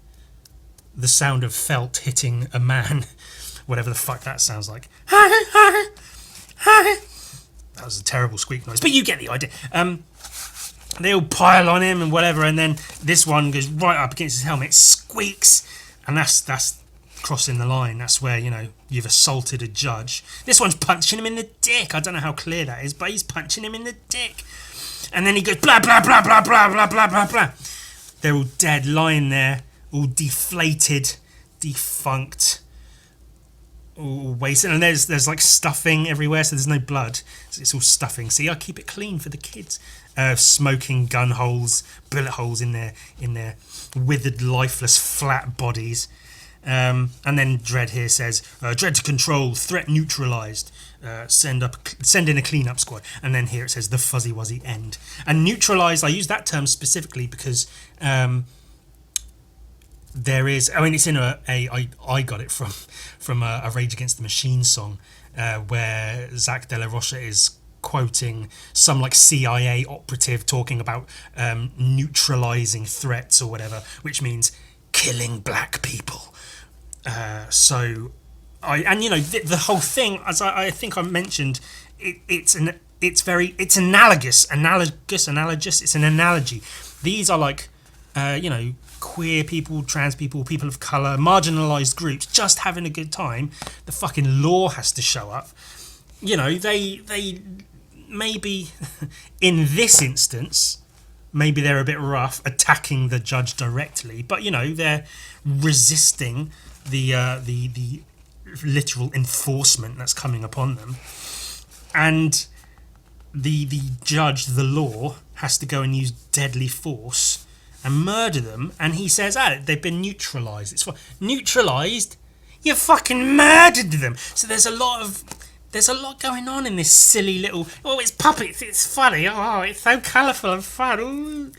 the sound of felt hitting a man, whatever the fuck that sounds like. That was a terrible squeak noise, but you get the idea. They all pile on him and whatever, and then this one goes right up against his helmet, squeaks, and that's crossing the line. That's where, you've assaulted a judge. This one's punching him in the dick. I don't know how clear that is, but he's punching him in the dick. And then he goes blah blah blah blah blah blah blah blah blah. They're all dead, lying there, all deflated, defunct, all wasted. And there's like stuffing everywhere, so there's no blood. So it's all stuffing. See, I keep it clean for the kids. Smoking gun holes, bullet holes in their withered, lifeless, flat bodies. And then Dread here says, Dread to control, threat neutralised, send in a clean-up squad. And then here it says, the fuzzy wuzzy end. And neutralised, I use that term specifically because there is, it's in I got it from a Rage Against the Machine song, where Zach De La Rocha is quoting some like CIA operative talking about neutralizing threats or whatever, which means killing black people. The whole thing, as I think I mentioned, it's analogous. It's an analogy. These are like, queer people, trans people, people of colour, marginalised groups, just having a good time. The fucking law has to show up. They maybe, in this instance, maybe they're a bit rough attacking the judge directly, but they're resisting the literal enforcement that's coming upon them, and the judge, the law, has to go and use deadly force and murder them, and he says, they've been neutralised. It's neutralised? You fucking murdered them. So there's a lot going on in this silly little, it's puppets, it's funny, it's so colourful and fun. Ooh.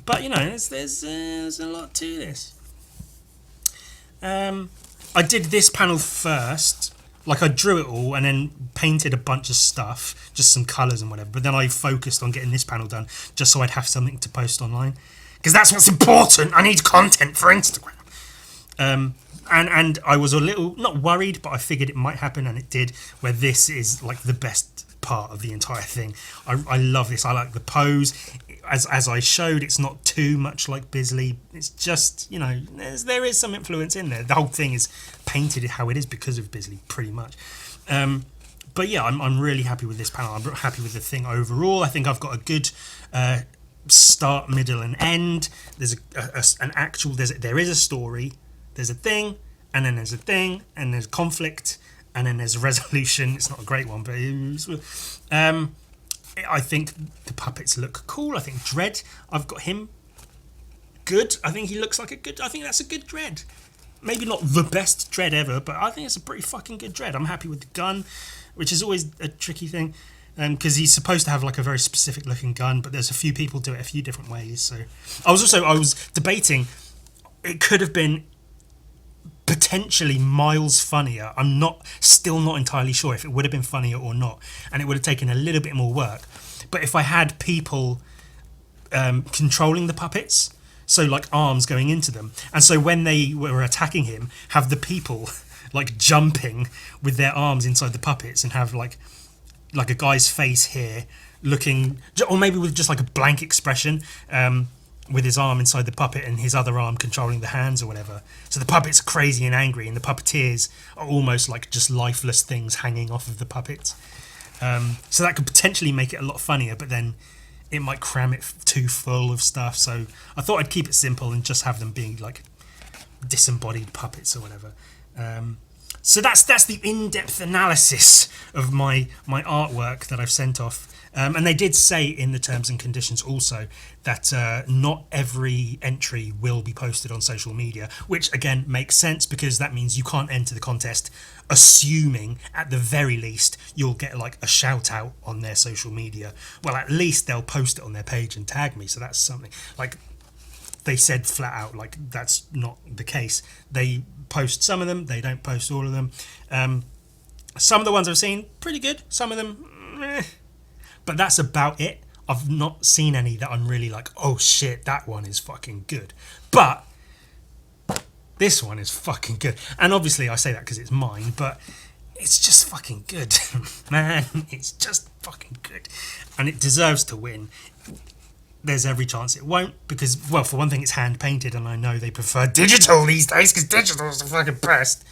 But there's a lot to this. I did this panel first. Like, I drew it all and then painted a bunch of stuff, just some colours and whatever. But then I focused on getting this panel done just so I'd have something to post online. Because that's what's important. I need content for Instagram. And I was a little, not worried, but I figured it might happen, and it did, where this is like the best part of the entire thing. I love this. I like the pose. As I showed, it's not too much like Bisley. It's just, there is some influence in there. The whole thing is painted how it is because of Bisley, pretty much. But yeah, I'm really happy with this panel. I'm happy with the thing overall. I think I've got a good start, middle, and end. There's there is a story. There's a thing, and then there's a thing, and there's conflict, and then there's a resolution. It's not a great one, but I think the puppets look cool. I think Dredd, I've got him good. I think he looks like I think that's a good Dredd. Maybe not the best Dredd ever, but I think it's a pretty fucking good Dredd. I'm happy with the gun, which is always a tricky thing, because he's supposed to have like a very specific looking gun, but there's a few people do it a few different ways. So I was debating, it could have been potentially miles funnier. I'm still not entirely sure if it would have been funnier or not, and it would have taken a little bit more work. But if I had people controlling the puppets, so like arms going into them, and so when they were attacking him, have the people like jumping with their arms inside the puppets, and have like a guy's face here looking, or maybe with just like a blank expression, with his arm inside the puppet and his other arm controlling the hands or whatever. So the puppets are crazy and angry, and the puppeteers are almost like just lifeless things hanging off of the puppets. So that could potentially make it a lot funnier, but then it might cram it too full of stuff. So I thought I'd keep it simple and just have them being like disembodied puppets or whatever. So that's the in-depth analysis of my artwork that I've sent off. And they did say in the terms and conditions also that not every entry will be posted on social media, which again makes sense, because that means you can't enter the contest assuming at the very least you'll get like a shout out on their social media. Well, at least they'll post it on their page and tag me, so that's something. Like, they said flat out, like, that's not the case. They post some of them, they don't post all of them. Some of the ones I've seen, pretty good. Some of them, but that's about it. I've not seen any that I'm really like, oh shit, that one is fucking good. But this one is fucking good. And obviously I say that because it's mine, but it's just fucking good. Man, it's just fucking good. And it deserves to win. There's every chance it won't, because, well, for one thing, it's hand painted, and I know they prefer digital these days, because digital is the fucking best.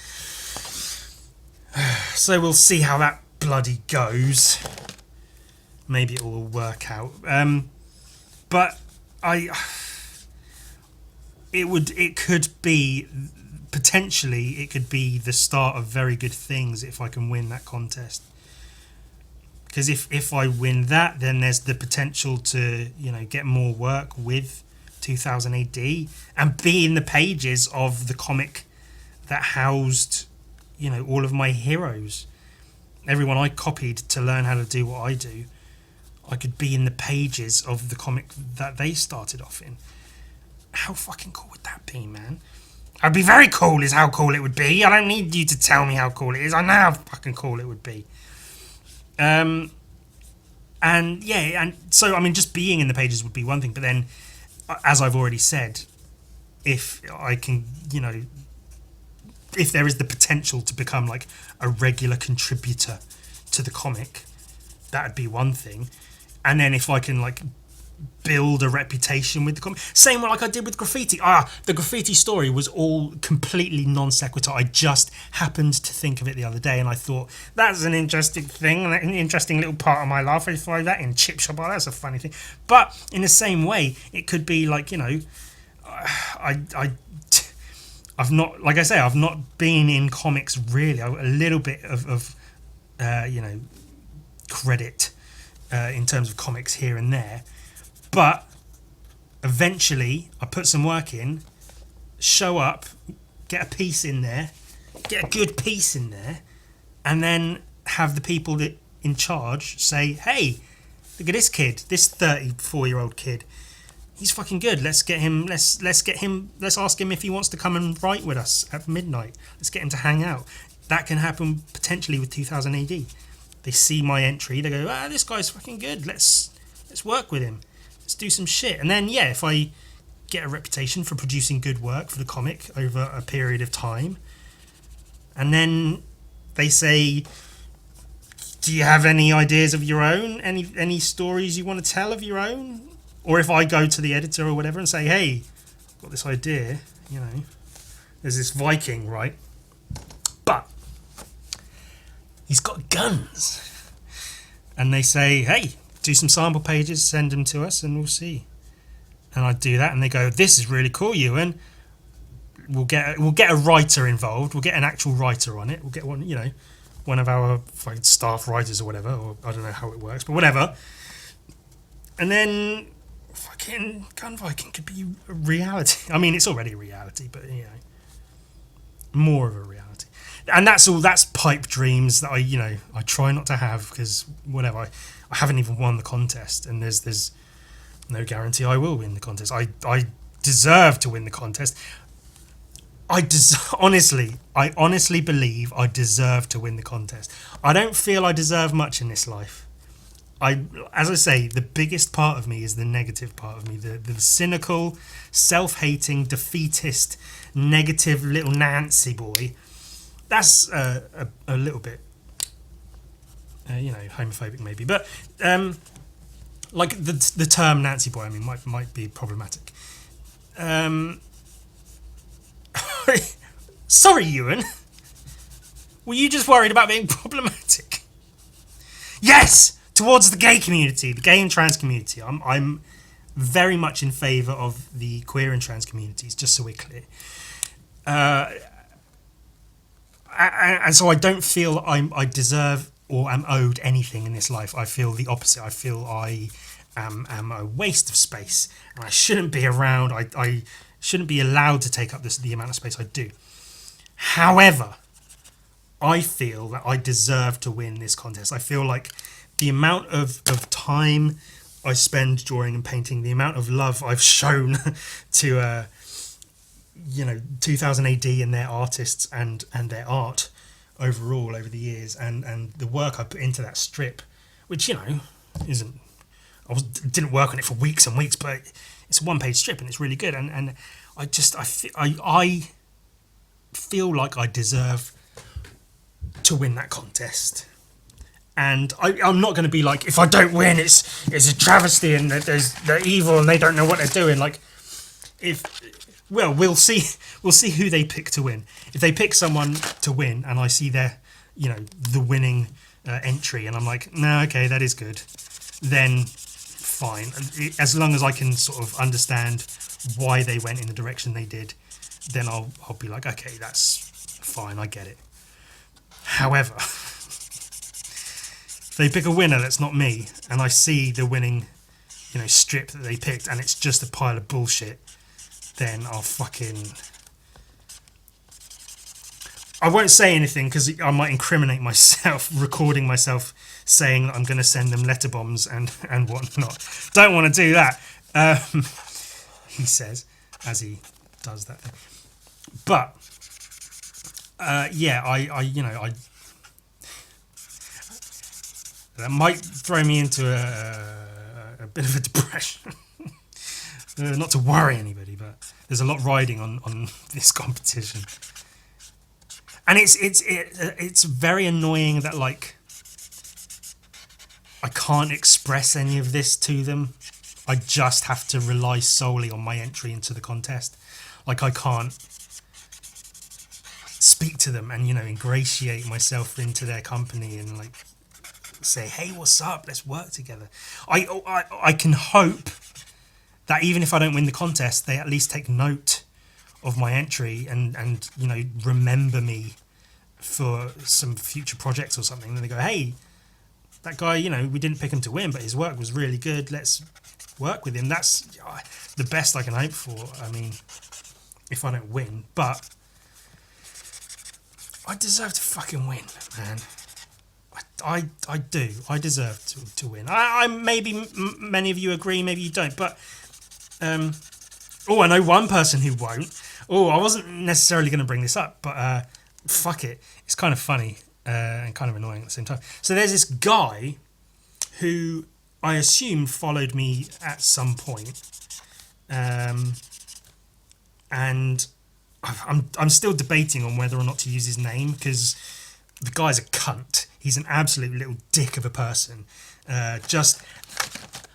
So we'll see how that bloody goes. Maybe it will work out. But it could be, potentially, it could be the start of very good things if I can win that contest. Because if I win that, then there's the potential to, get more work with 2000 AD and be in the pages of the comic that housed, all of my heroes. Everyone I copied to learn how to do what I do. I could be in the pages of the comic that they started off in. How fucking cool would that be, man? I'd be very cool is how cool it would be. I don't need you to tell me how cool it is. I know how fucking cool it would be. And yeah, and so I mean, just being in the pages would be one thing, but then, as I've already said, if I can, if there is the potential to become like a regular contributor to the comic, that'd be one thing. And then if I can like build a reputation with the comic, same like I did with Graffiti. The Graffiti story was all completely non sequitur. I just happened to think of it the other day, and I thought that's an interesting thing, an interesting little part of my life. I throw that in chip shop. That's a funny thing. But in the same way, it could be like I've not, like I say, I've not been in comics really. A little bit of credit in terms of comics here and there, but eventually I put some work in, show up, get a piece in there, get a good piece in there, and then have the people that in charge say, "Hey, look at this kid, this 34-year-old kid. He's fucking good. Let's get him. Let's ask him if he wants to come and write with us at midnight. Let's get him to hang out." That can happen potentially with 2000 AD. They see my entry, they go, this guy's fucking good. Let's work with him. Let's do some shit. And then if I get a reputation for producing good work for the comic over a period of time, and then they say, "Do you have any ideas of your own? Any stories you want to tell of your own?" Or if I go to the editor or whatever and say, "Hey, I've got this idea, there's this Viking, right? But he's got guns." And they say, "Hey, do some sample pages, send them to us, and we'll see." And I do that, and they go, "This is really cool, Ewan. We'll get a writer involved. We'll get an actual writer on it. We'll get one of our staff writers or whatever, or I don't know how it works, but whatever." And then fucking Gun Viking could be a reality. I mean, it's already a reality, but more of a reality. And that's pipe dreams that I try not to have, because whatever, I haven't even won the contest, and there's no guarantee I will win the contest. I deserve to win the contest. I honestly believe I deserve to win the contest. I don't feel I deserve much in this life. As I say, the biggest part of me is the negative part of me, the cynical, self-hating, defeatist, negative little Nancy boy. That's a little bit, homophobic maybe, but like the term Nancy boy, I mean, might be problematic. Sorry, Ewan. Were you just worried about being problematic? Yes, towards the gay community, the gay and trans community. I'm very much in favour of the queer and trans communities, just so we're clear. And so I don't feel I deserve or am owed anything in this life. I feel the opposite. I feel I am a waste of space, and I shouldn't be around. I shouldn't be allowed to take up the amount of space I do. However, I feel that I deserve to win this contest. I feel like the amount of time I spend drawing and painting, the amount of love I've shown to 2000 AD and their artists and their art overall over the years, and the work I put into that strip, which didn't work on it for weeks and weeks, but it's a one-page strip and it's really good, and I feel like I deserve to win that contest. And I'm not going to be like, if I don't win, it's a travesty and they're evil and they don't know what they're doing. Like, we'll see who they pick to win. If they pick someone to win and I see their, the winning entry, and I'm like, no, okay, that is good, then fine. As long as I can sort of understand why they went in the direction they did, then I'll be like, okay, that's fine, I get it. However, if they pick a winner that's not me, and I see the winning, strip that they picked, and it's just a pile of bullshit, then I won't say anything, because I might incriminate myself, recording myself saying that I'm going to send them letter bombs and whatnot. Don't want to do that, he says, as he does that thing. But That might throw me into a bit of a depression. Not to worry anybody, but there's a lot riding on this competition, and it's very annoying that like I can't express any of this to them. I just have to rely solely on my entry into the contest. Like I can't speak to them and ingratiate myself into their company and like say, hey, what's up? Let's work together. I can hope that even if I don't win the contest, they at least take note of my entry and remember me for some future projects or something. And they go, hey, that guy, we didn't pick him to win, but his work was really good. Let's work with him. That's the best I can hope for. I mean, if I don't win, but I deserve to fucking win, man. I do. I deserve to win. I maybe many of you agree, maybe you don't, but I know one person who won't. I wasn't necessarily going to bring this up, but fuck it. It's kind of funny and kind of annoying at the same time. So there's this guy who I assume followed me at some point, and I'm still debating on whether or not to use his name because the guy's a cunt. He's an absolute little dick of a person. Just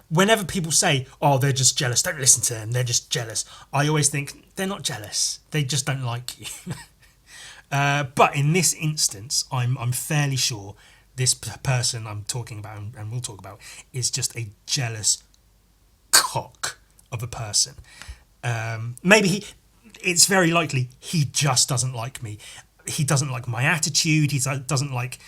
whenever people say, "Oh, they're just jealous," don't listen to them. They're just jealous. I always think they're not jealous. They just don't like you. But in this instance, I'm fairly sure this person I'm talking about and we'll talk about is just a jealous cock of a person. It's very likely he just doesn't like me. He doesn't like my attitude. He doesn't like,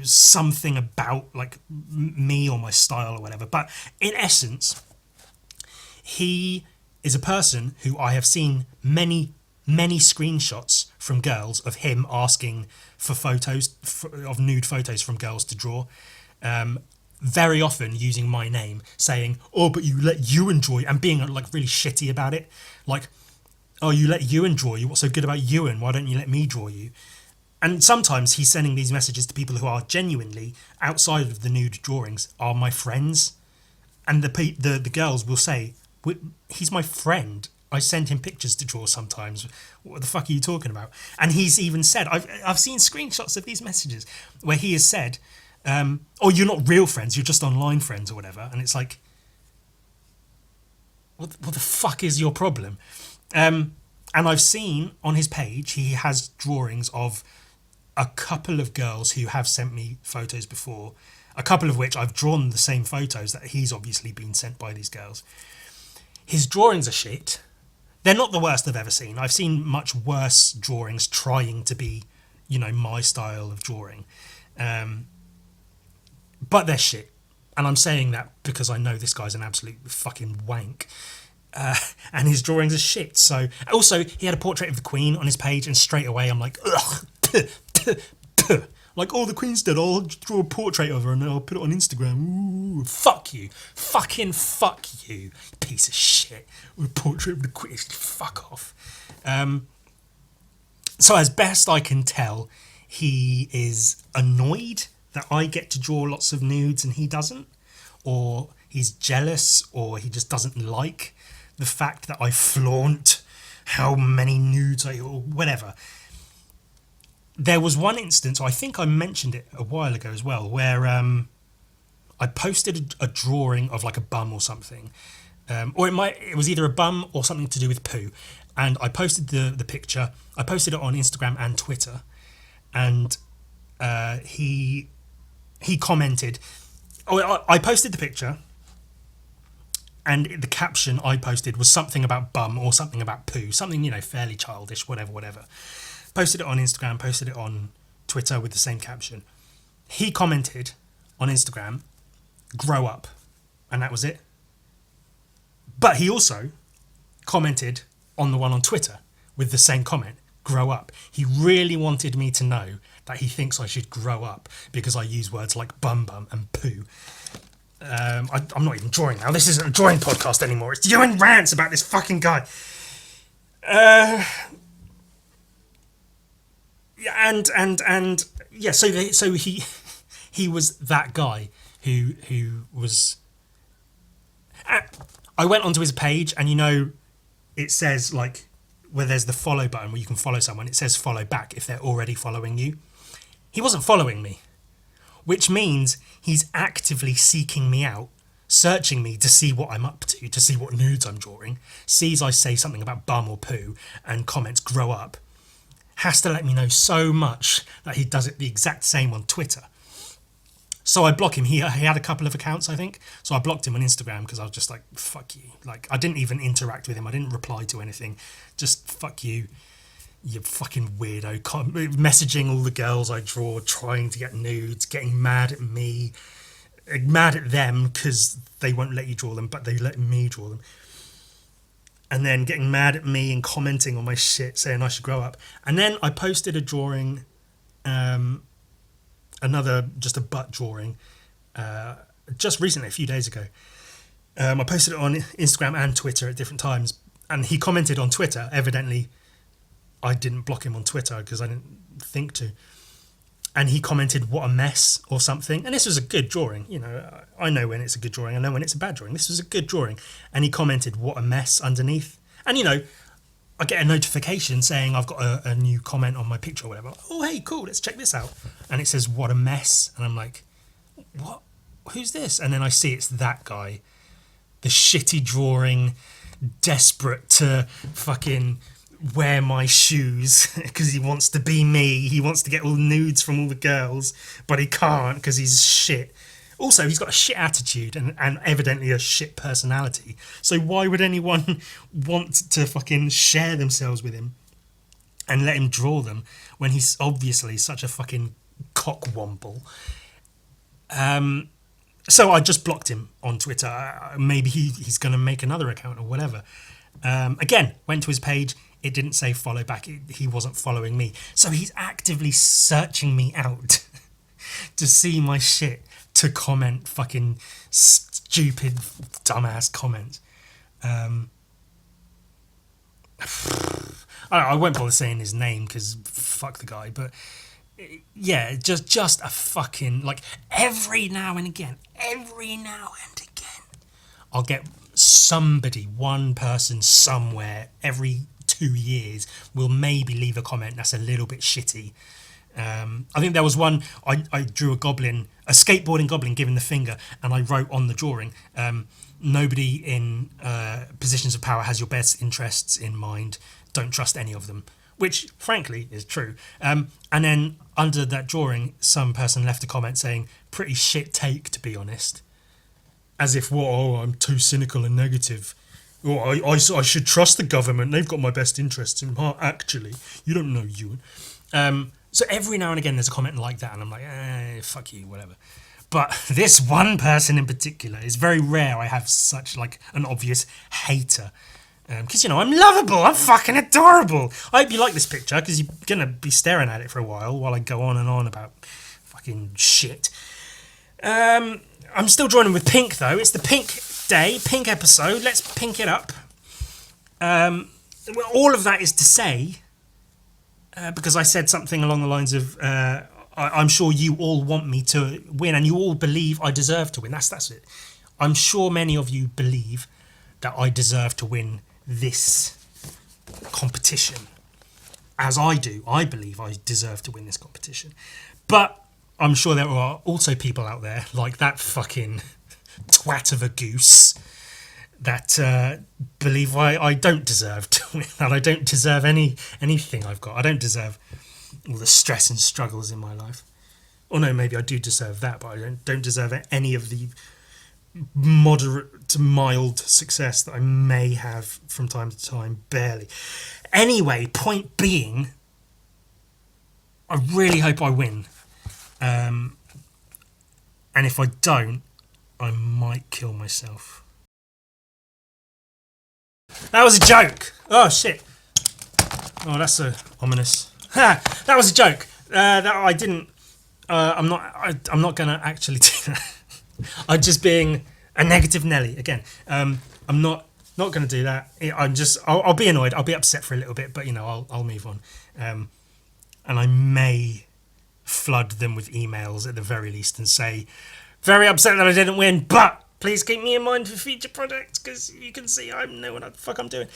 something about like me or my style or whatever. But in essence, he is a person who I have seen many screenshots from girls of him asking for photos of nude photos from girls to draw. Very often using my name, saying, "Oh, but you let Ewan draw you," and being like really shitty about it, like, "Oh, you let Ewan draw you. What's so good about Ewan? Why don't you let me draw you?" And sometimes he's sending these messages to people who are genuinely outside of the nude drawings are my friends, and the girls will say, "He's my friend. I send him pictures to draw sometimes. What the fuck are you talking about?" And he's even said, I've seen screenshots of these messages where he has said, "Oh, you're not real friends, you're just online friends," or whatever. And it's like, what the fuck is your problem? And I've seen on his page, he has drawings of a couple of girls who have sent me photos before, a couple of which I've drawn the same photos that he's obviously been sent by these girls. His drawings are shit. They're not the worst I've ever seen. I've seen much worse drawings trying to be, my style of drawing. But they're shit. And I'm saying that because I know this guy's an absolute fucking wank. And his drawings are shit. So also, he had a portrait of the Queen on his page, and straight away I'm like, ugh, like, "Oh, the Queen's dead. I'll draw a portrait of her and I'll put it on Instagram." Ooh, fuck you. Fucking fuck you, piece of shit. With a portrait of the Queen. Fuck off. So as best I can tell, he is annoyed that I get to draw lots of nudes and he doesn't. Or he's jealous, or he just doesn't like the fact that I flaunt how many nudes or whatever. There was one instance, I think I mentioned it a while ago as well, where I posted a drawing of like a bum or something, or it was either a bum or something to do with poo, and I posted the picture. I posted it on Instagram and Twitter, and he commented. I posted the picture, and the caption I posted was something about bum or something about poo, something fairly childish, whatever. Posted it on Instagram, posted it on Twitter with the same caption. He commented on Instagram, "Grow up," and that was it. But he also commented on the one on Twitter with the same comment, "Grow up." He really wanted me to know that he thinks I should grow up because I use words like bum and poo. I'm not even drawing now. This isn't a drawing podcast anymore. It's Ewan rants about this fucking guy. Yeah, and yeah. So he he was that guy who was. I went onto his page, and it says like where there's the follow button where you can follow someone. It says follow back if they're already following you. He wasn't following me, which means he's actively seeking me out, searching me to see what I'm up to see what nudes I'm drawing, sees I say something about bum or poo and comments grow up, has to let me know so much that he does it the exact same on Twitter. So I block him. He had a couple of accounts, I think. So I blocked him on Instagram because I was just like, fuck you. Like, I didn't even interact with him. I didn't reply to anything. Just fuck you. You fucking weirdo. Messaging all the girls I draw, trying to get nudes, getting mad at me, mad at them because they won't let you draw them, but they let me draw them. And then getting mad at me and commenting on my shit, saying I should grow up. And then I posted a drawing, just a butt drawing, just recently, a few days ago. I posted it on Instagram and Twitter at different times, and he commented on Twitter. Evidently, I didn't block him on Twitter because I didn't think to. And he commented, "What a mess," or something. And this was a good drawing. I know when it's a good drawing. I know when it's a bad drawing. This was a good drawing. And he commented, "What a mess," underneath. And I get a notification saying I've got a new comment on my picture or whatever. Oh, hey, cool, let's check this out. And it says, "What a mess." And I'm like, what? Who's this? And then I see it's that guy. The shitty drawing, desperate to fucking wear my shoes because he wants to be me. He wants to get all the nudes from all the girls, but he can't because he's shit. Also, he's got a shit attitude and evidently a shit personality. So why would anyone want to fucking share themselves with him and let him draw them when he's obviously such a fucking cockwomble? So I just blocked him on Twitter. Maybe he's going to make another account or whatever. Again, went to his page. It didn't say follow back. He wasn't following me. So he's actively searching me out to see my shit, to comment fucking stupid, dumbass comments. I won't bother saying his name because fuck the guy. But yeah, just a fucking, like, every now and again, I'll get somebody, one person somewhere every 2 years will maybe leave a comment that's a little bit shitty. I think there was one, I drew a skateboarding goblin giving the finger, and I wrote on the drawing, nobody in positions of power has your best interests in mind, don't trust any of them, which frankly is true. And then under that drawing, some person left a comment saying, pretty shit take, to be honest. As if, whoa, I'm too cynical and negative. Oh, I should trust the government, they've got my best interests in heart, actually. You don't know you. So every now and again there's a comment like that, and I'm like, fuck you, whatever. But this one person in particular, is very rare I have such like an obvious hater. Because, I'm lovable, I'm fucking adorable. I hope you like this picture, because you're going to be staring at it for a while I go on and on about fucking shit. I'm still drawing with pink, though. It's the pink day, pink episode. Let's pink it up. All of that is to say, because I said something along the lines of, I'm sure you all want me to win, and you all believe I deserve to win. That's it. I'm sure many of you believe that I deserve to win this competition. As I do. I believe I deserve to win this competition. But I'm sure there are also people out there, like that fucking twat of a goose, that believe I don't deserve to win, that I don't deserve anything I've got. I don't deserve all the stress and struggles in my life. Or no, maybe I do deserve that, but I don't deserve any of the moderate to mild success that I may have from time to time, barely. Anyway, point being, I really hope I win. And if I don't, I might kill myself. That was a joke. Oh shit. Oh, that's so ominous. Ha! That was a joke. That I didn't. I'm not gonna actually do that. I'm just being a negative Nelly again. I'm not gonna do that. I'll be annoyed. I'll be upset for a little bit, but I'll move on. And I may flood them with emails at the very least and say, very upset that I didn't win, but please keep me in mind for future projects because you can see I know what the fuck I'm doing.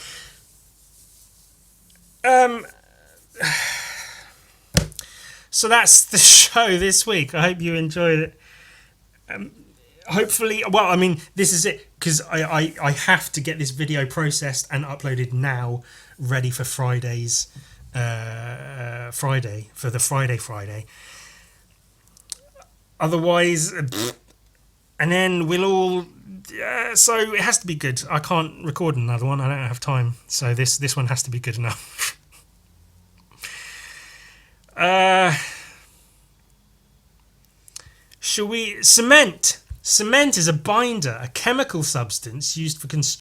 So that's the show this week. I hope you enjoyed it. Hopefully, well, I mean, this is it because I have to get this video processed and uploaded now, ready for Friday's Friday for the Friday. Otherwise, and then we'll all. So it has to be good. I can't record another one. I don't have time. So this one has to be good enough. Shall we cement? Cement is a binder, a chemical substance used for construction.